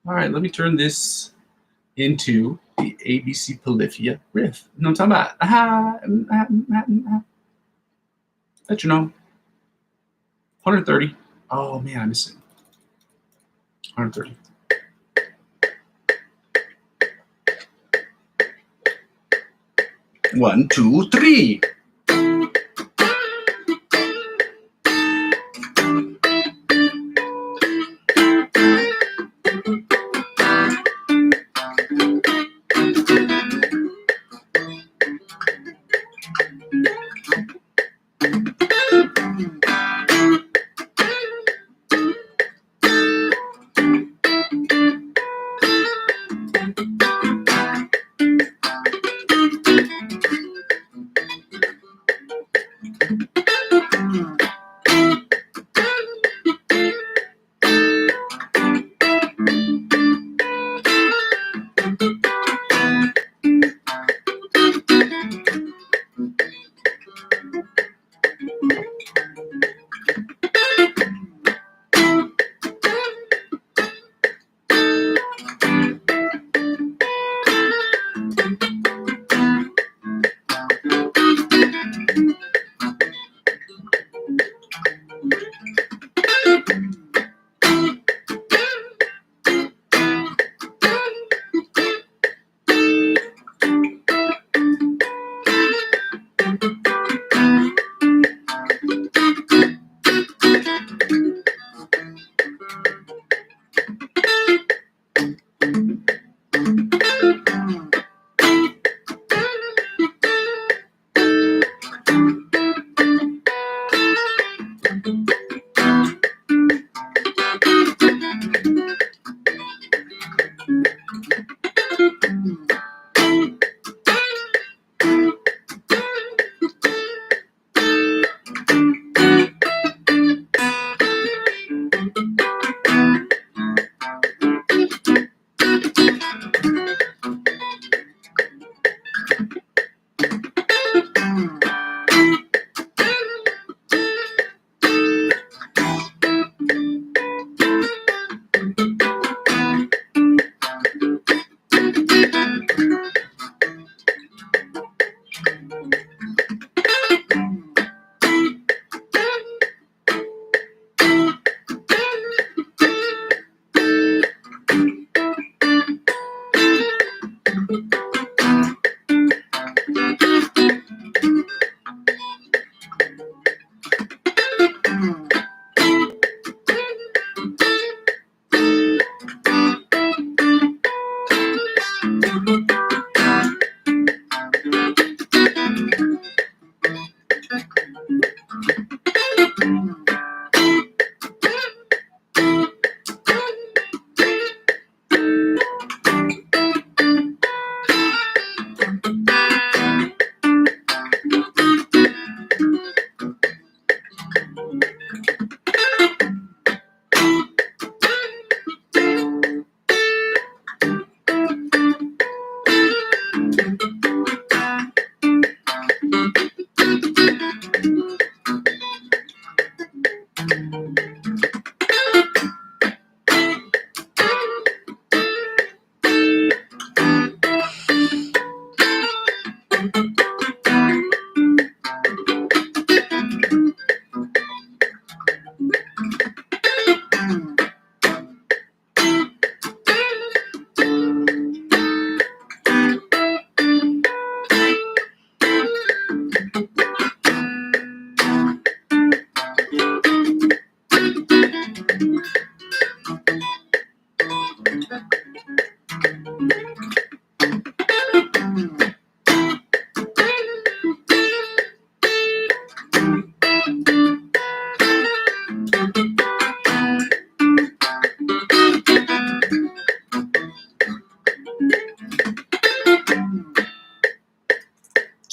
A: All right, let me turn this into the ABC Polyphia riff. You know what I'm talking about? Metronome. 130. Oh man, I missed it. 130. One, two, three.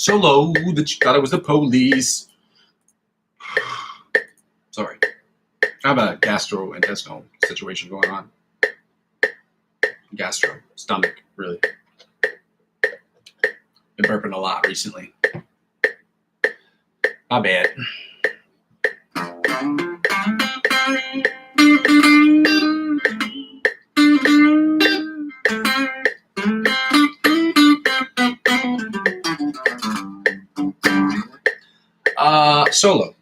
A: So low that you thought it was the police. gastrointestinal situation going on. Gastro, stomach, really. Been burping a lot recently. My bad. Solo.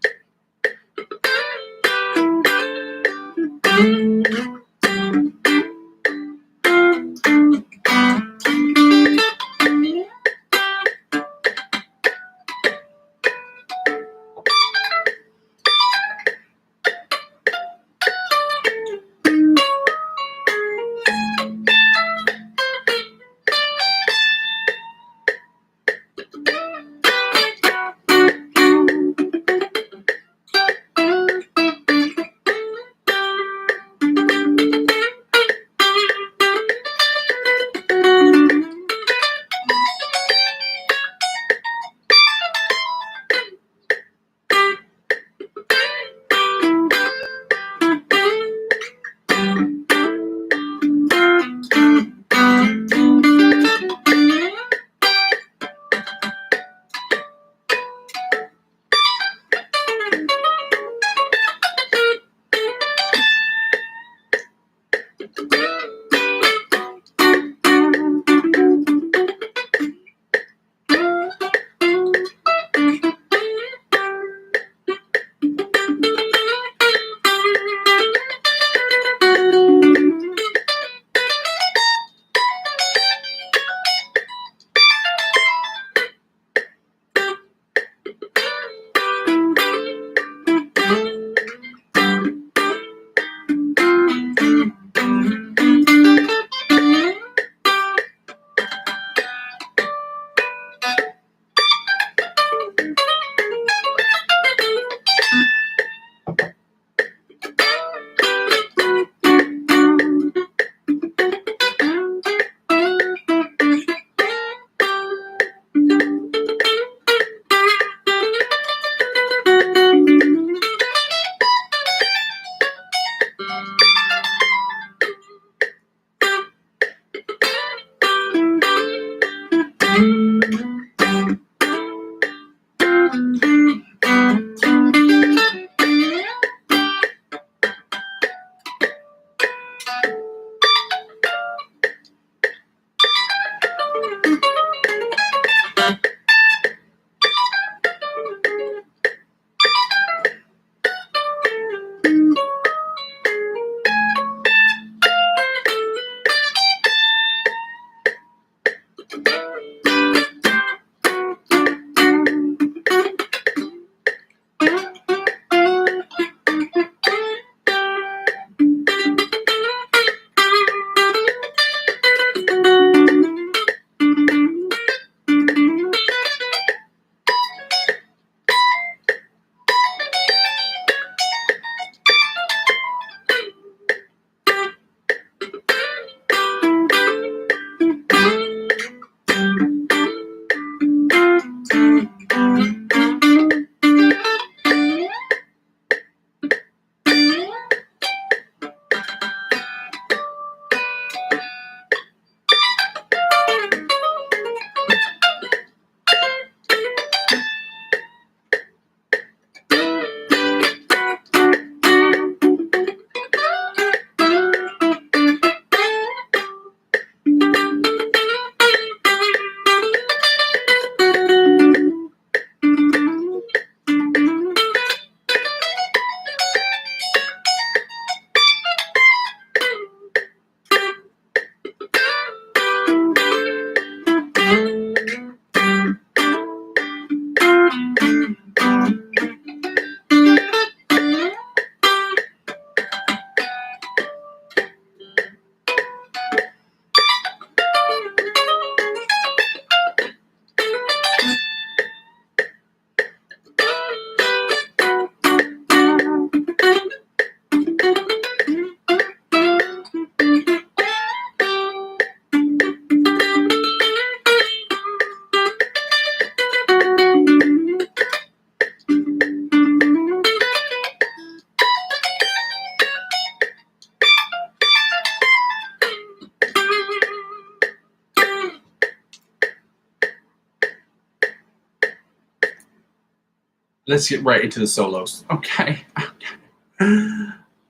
A: let's get right into the solos. Okay.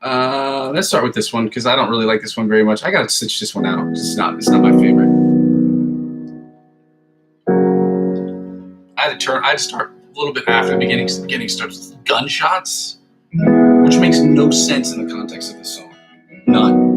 A: Let's start with this one because I don't really like this one very much. I gotta stitch this one out. It's not my favorite. I had to start a little bit after the beginning because the beginning starts with gunshots, which makes no sense in the context of the song. None.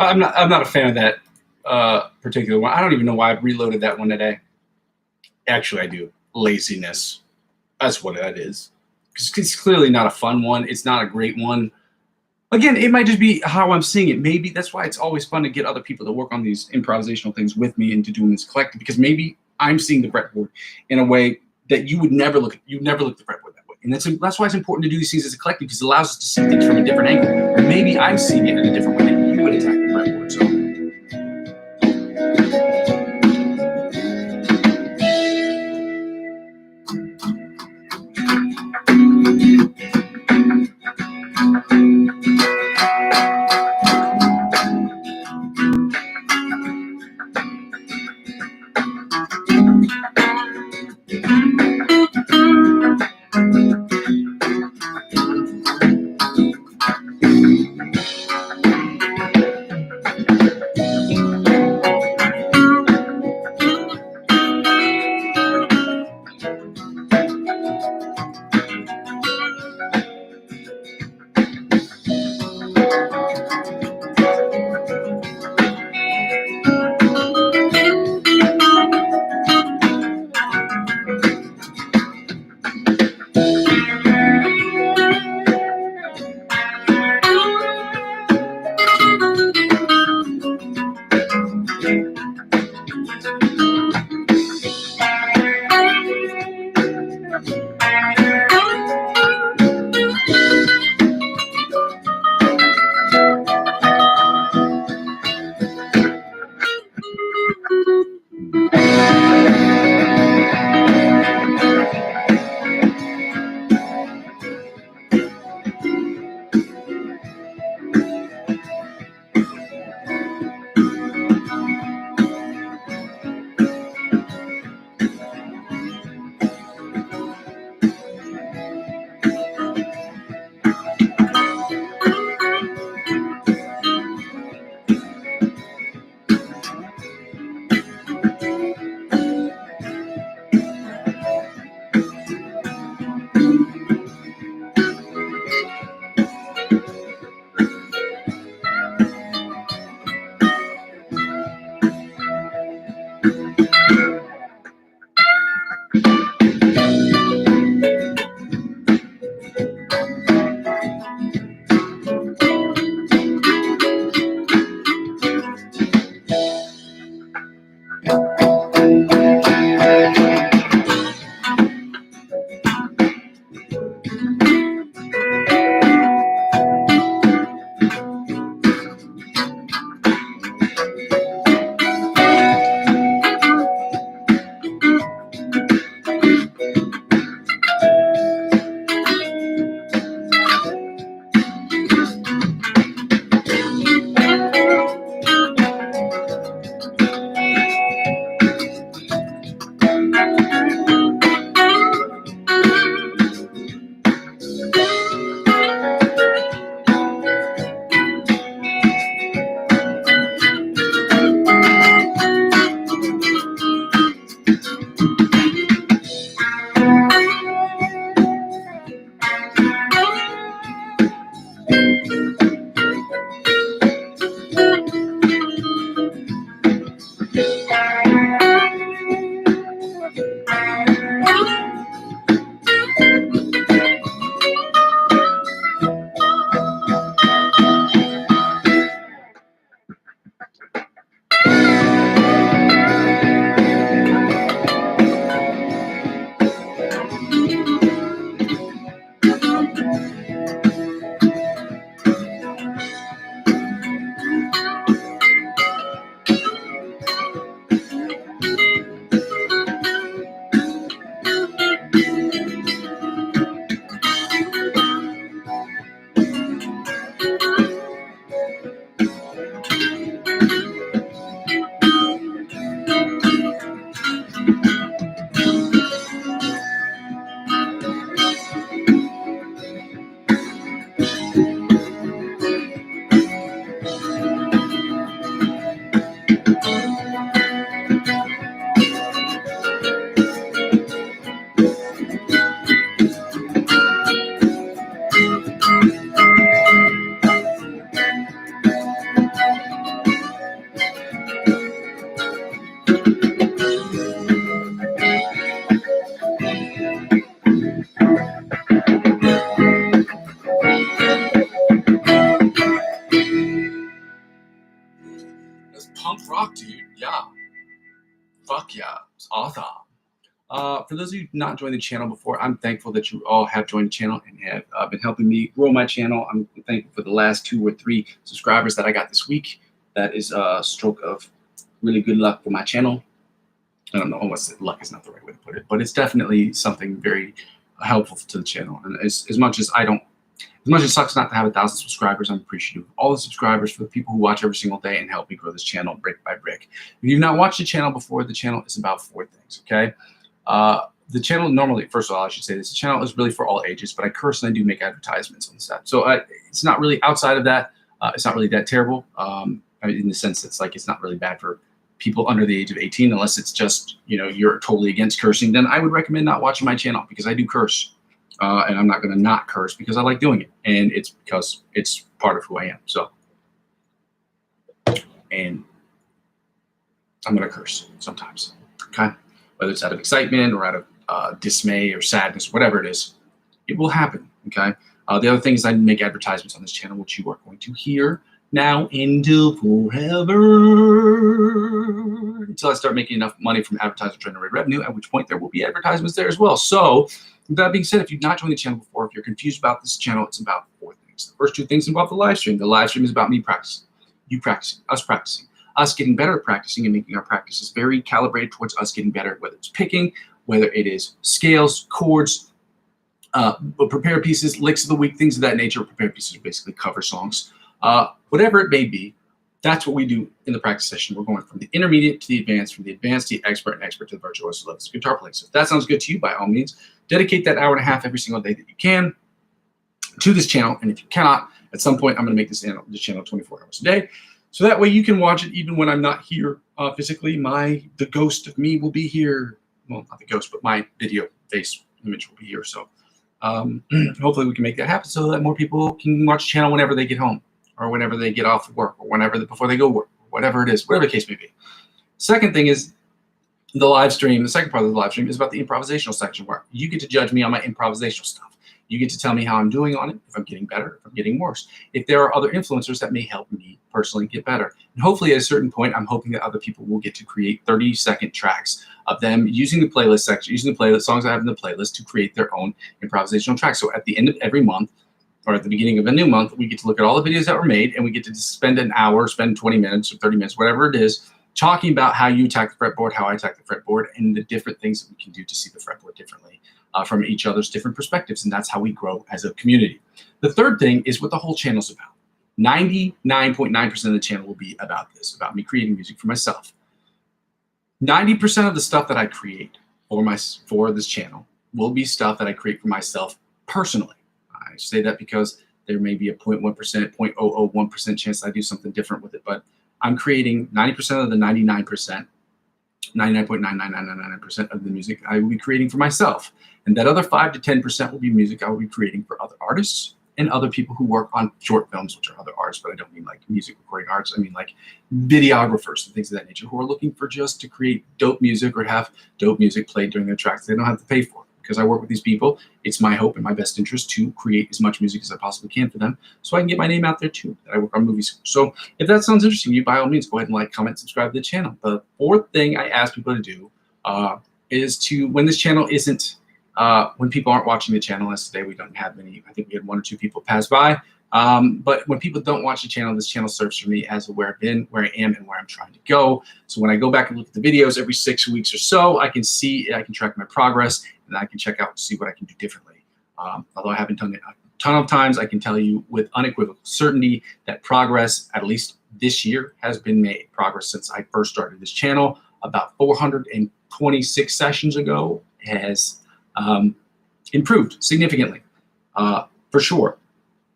A: I'm not a fan of that particular one. I don't even know why I reloaded that one today. Actually, I do. Laziness. That's what that is. It's clearly not a fun one. It's not a great one. Again, it might just be how I'm seeing it. Maybe that's why it's always fun to get other people to work on these improvisational things with me and to do them as collective, because maybe I'm seeing the fretboard in a way that you would never look at. You never look at the fretboard that way. And that's why it's important to do these things as a collective, because it allows us to see things from a different angle. Or maybe I'm seeing it in a different way than you would attack the fretboard. So punk rock, dude. Yeah. Fuck yeah. It's awesome. For those of you not joined the channel before, I'm thankful that you all have joined the channel and have been helping me grow my channel. I'm thankful for the last 2 or 3 subscribers that I got this week. That is a stroke of really good luck for my channel. I don't know, almost luck is not the right way to put it, but it's definitely something very helpful to the channel. And as much as it sucks not to have 1,000 subscribers, I'm appreciative of all the subscribers, for the people who watch every single day and help me grow this channel brick by brick. If you've not watched the channel before, the channel is about 4 things, okay? The channel normally, first of all, I should say this, the channel is really for all ages, but I curse and I do make advertisements on the side. So it's not really outside of that. It's not really that terrible in the sense that it's not really bad for people under the age of 18, unless it's just, you're totally against cursing. Then I would recommend not watching my channel, because I do curse. And I'm not going to not curse because I like doing it. And it's because it's part of who I am. So, and I'm going to curse sometimes, okay? Whether it's out of excitement or out of dismay or sadness, whatever it is, it will happen, okay? The other thing is I make advertisements on this channel, which you are going to hear now into forever, until I start making enough money from advertiser-generated revenue, at which point there will be advertisements there as well. So, with that being said, if you've not joined the channel before, if you're confused about this channel, it's about 4 things. The first 2 things involve the live stream. The live stream is about me practicing, you practicing, us getting better at practicing and making our practices very calibrated towards us getting better, whether it's picking, whether it is scales, chords, prepared pieces, licks of the week, things of that nature. Prepared pieces are basically cover songs. Whatever it may be, that's what we do in the practice session. We're going from the intermediate to the advanced, from the advanced to the expert, and expert to the virtuoso levels of guitar playing. So if that sounds good to you, by all means, dedicate that hour and a half every single day that you can to this channel. And if you cannot, at some point, I'm going to make this channel 24 hours a day. So that way you can watch it even when I'm not here physically. The ghost of me will be here. Well, not the ghost, but my video face image will be here. So hopefully we can make that happen so that more people can watch the channel whenever they get home, or whenever they get off of work, or before they go work, whatever it is, whatever the case may be. Second thing is the live stream. The second part of the live stream is about the improvisational section, where you get to judge me on my improvisational stuff. You get to tell me how I'm doing on it, if I'm getting better, if I'm getting worse, if there are other influencers that may help me personally get better. And hopefully at a certain point, I'm hoping that other people will get to create 30-second tracks of them using the playlist section, using the playlist songs I have in the playlist to create their own improvisational tracks. So at the end of every month, or at the beginning of a new month, we get to look at all the videos that were made, and we get to spend an hour, spend 20 minutes or 30 minutes, whatever it is, talking about how you attack the fretboard, how I attack the fretboard, and the different things that we can do to see the fretboard differently from each other's different perspectives. And that's how we grow as a community. The third thing is what the whole channel's about. 99.9% of the channel will be about this, about me creating music for myself. 90% of the stuff that I create for this channel will be stuff that I create for myself personally. I say that because there may be a 0.1%, 0.001% chance I do something different with it, but I'm creating 90% of the 99%, 99.99999% of the music I will be creating for myself. And that other 5 to 10% will be music I will be creating for other artists and other people who work on short films, which are other artists, but I don't mean like music recording artists. I mean like videographers and things of that nature who are looking for just to create dope music or have dope music played during their tracks they don't have to pay for. Because I work with these people, it's my hope and my best interest to create as much music as I possibly can for them, so I can get my name out there too, that I work on movies. So if that sounds interesting to you, by all means, go ahead and like, comment, subscribe to the channel. The fourth thing I ask people to do is to, when this channel isn't, when people aren't watching the channel, as today we don't have many, I think we had 1 or 2 people pass by, but when people don't watch the channel, this channel serves for me as where I've been, where I am, and where I'm trying to go. So when I go back and look at the videos every 6 weeks or so, I can see, I can track my progress, and I can check out and see what I can do differently. Although I haven't done it a ton of times, I can tell you with unequivocal certainty that progress, at least this year, has been made. Progress since I first started this channel about 426 sessions ago has improved significantly, for sure.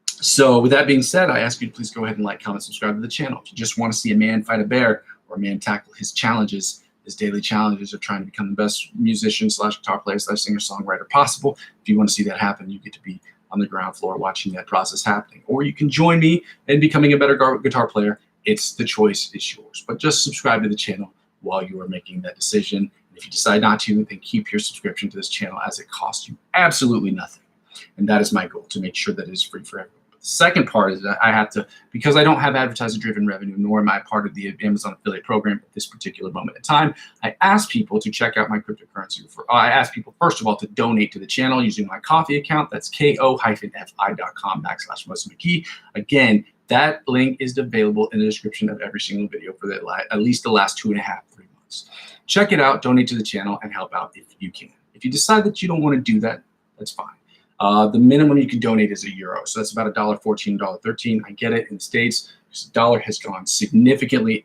A: So with that being said, I ask you to please go ahead and like, comment, subscribe to the channel. If you just want to see a man fight a bear, or a man tackle his challenges, his daily challenges of trying to become the best musician / guitar player / singer songwriter possible, if you want to see that happen, you get to be on the ground floor watching that process happening. Or you can join me in becoming a better guitar player. The choice is yours. But just subscribe to the channel while you are making that decision. And if you decide not to, then keep your subscription to this channel, as it costs you absolutely nothing. And that is my goal, to make sure that it is free for everyone. But Second part is that I have to, because I don't have advertiser-driven revenue, nor am I part of the Amazon affiliate program at this particular moment in time, I ask people to check out my cryptocurrency. I ask people, first of all, to donate to the channel using my Ko-fi account. That's ko-fi.com/Muzzy McGee. Again, that link is available in the description of every single video for at least the last 2.5, 3 months. Check it out, donate to the channel, and help out if you can. If you decide that you don't want to do that, that's fine. The minimum you can donate is €1, so that's about $1.14, $1.13. I get it in the States because the dollar has gone significantly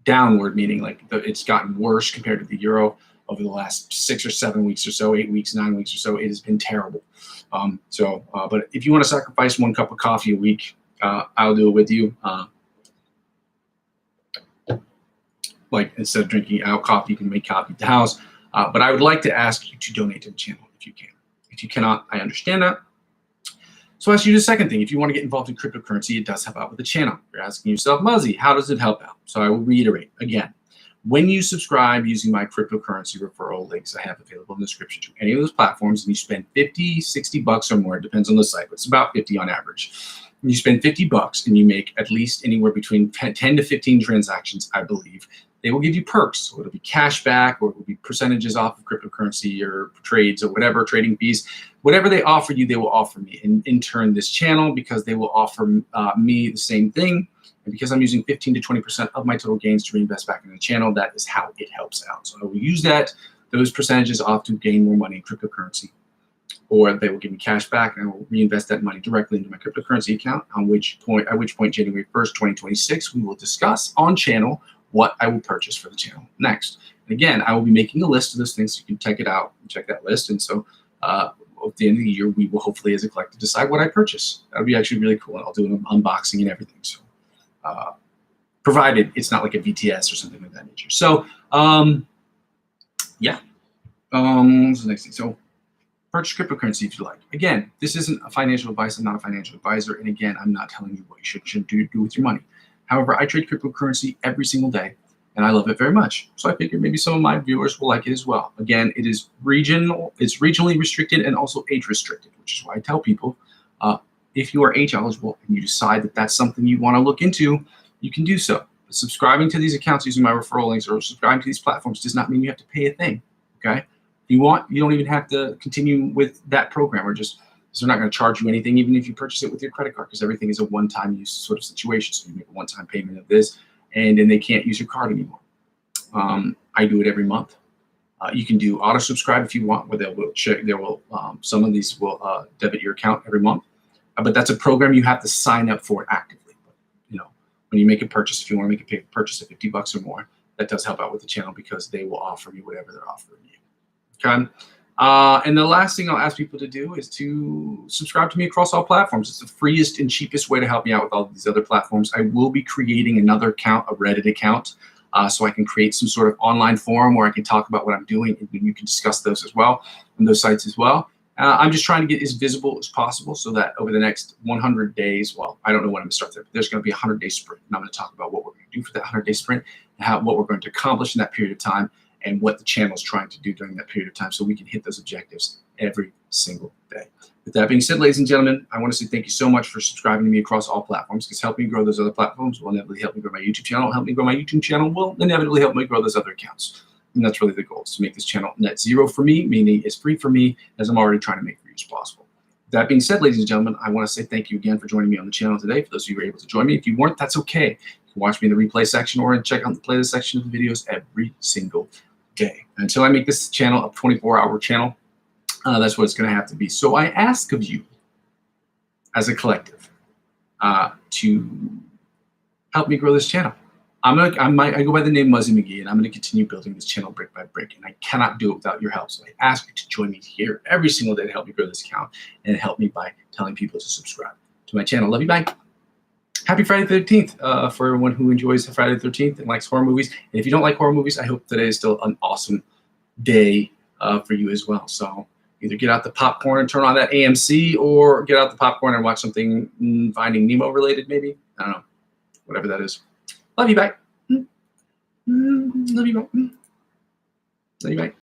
A: downward, meaning like it's gotten worse compared to the euro over the last 6 or 7 weeks or so, 8 weeks, 9 weeks or so. It has been terrible. But if you want to sacrifice 1 cup of coffee a week, I'll do it with you. Like instead of drinking out coffee, you can make coffee at the house. But I would like to ask you to donate to the channel if you can. If you cannot, I understand that. So I'll ask you the second thing. If you want to get involved in cryptocurrency, it does help out with the channel. You're asking yourself, Muzzy, how does it help out? So I will reiterate again. When you subscribe using my cryptocurrency referral links I have available in the description to any of those platforms, and you spend 50, 60 bucks or more, it depends on the site, but it's about 50 on average. When you spend 50 bucks and you make at least anywhere between 10 to 15 transactions, I believe, they will give you perks. So it'll be cash back, or it will be percentages off of cryptocurrency or trades or whatever, trading fees. Whatever they offer you, they will offer me. And in turn, this channel, because they will offer me the same thing, and because I'm using 15 to 20% of my total gains to reinvest back in the channel, that is how it helps out. So I will use those percentages off to gain more money in cryptocurrency. Or they will give me cash back, and I will reinvest that money directly into my cryptocurrency account, at which point, January 1st, 2026, we will discuss on channel what I will purchase for the channel next. And again, I will be making a list of those things, so you can check it out and check that list. And so at the end of the year, we will hopefully, as a collective, decide what I purchase. That would be actually really cool. And I'll do an unboxing and everything. So provided it's not like a VTS or something of that nature. So yeah. What's the next thing? So purchase cryptocurrency if you like. Again, this isn't a financial advice. I'm not a financial advisor. And again, I'm not telling you what you should do with your money. However, I trade cryptocurrency every single day, and I love it very much. So I figured maybe some of my viewers will like it as well. Again, it is regional, it's regionally restricted and also age restricted, which is why I tell people, if you are age eligible and you decide that that's something you want to look into, you can do so. But subscribing to these accounts using my referral links or subscribing to these platforms does not mean you have to pay a thing, okay? If you want, you don't even have to continue with that program, or just, so they're not going to charge you anything, even if you purchase it with your credit card, because everything is a one-time use sort of situation. So you make a one-time payment of this, and then they can't use your card anymore. I do it every month. You can do auto-subscribe if you want, where some of these will debit your account every month. But that's a program you have to sign up for actively. But, you know, when you make a purchase, if you want to make a purchase of 50 bucks or more, that does help out with the channel, because they will offer you whatever they're offering you. Okay. And the last thing I'll ask people to do is to subscribe to me across all platforms. It's the freest and cheapest way to help me out with all of these other platforms. I will be creating another account, a Reddit account, so I can create some sort of online forum where I can talk about what I'm doing, and you can discuss those as well on those sites as well. I'm just trying to get as visible as possible, so that over the next 100 days, well, I don't know when I'm going to start there, but there's going to be a 100-day sprint. And I'm going to talk about what we're going to do for that 100-day sprint, and what we're going to accomplish in that period of time, and what the channel is trying to do during that period of time, so we can hit those objectives every single day. With that being said, ladies and gentlemen, I want to say thank you so much for subscribing to me across all platforms, because helping me grow those other platforms will inevitably help me grow my YouTube channel. Help me grow my YouTube channel will inevitably help me grow those other accounts. And that's really the goal, is to make this channel net zero for me, meaning it's free for me, as I'm already trying to make for you as possible. With that being said, ladies and gentlemen, I want to say thank you again for joining me on the channel today. For those of you who were able to join me, if you weren't, that's okay. You can watch me in the replay section, or check out the playlist section of the videos every single day. Until I make this channel a 24-hour channel, that's what it's going to have to be. So I ask of you, as a collective, to help me grow this channel. I go by the name Muzzy McGee, and I'm going to continue building this channel brick by brick, and I cannot do it without your help. So I ask you to join me here every single day to help me grow this account, and help me by telling people to subscribe to my channel. Love you, bye. Happy Friday the 13th for everyone who enjoys Friday the 13th and likes horror movies. And if you don't like horror movies, I hope today is still an awesome day for you as well. So either get out the popcorn and turn on that AMC, or get out the popcorn and watch something Finding Nemo related, maybe. I don't know. Whatever that is. Love you, bye. Love you, bye. Love you, bye.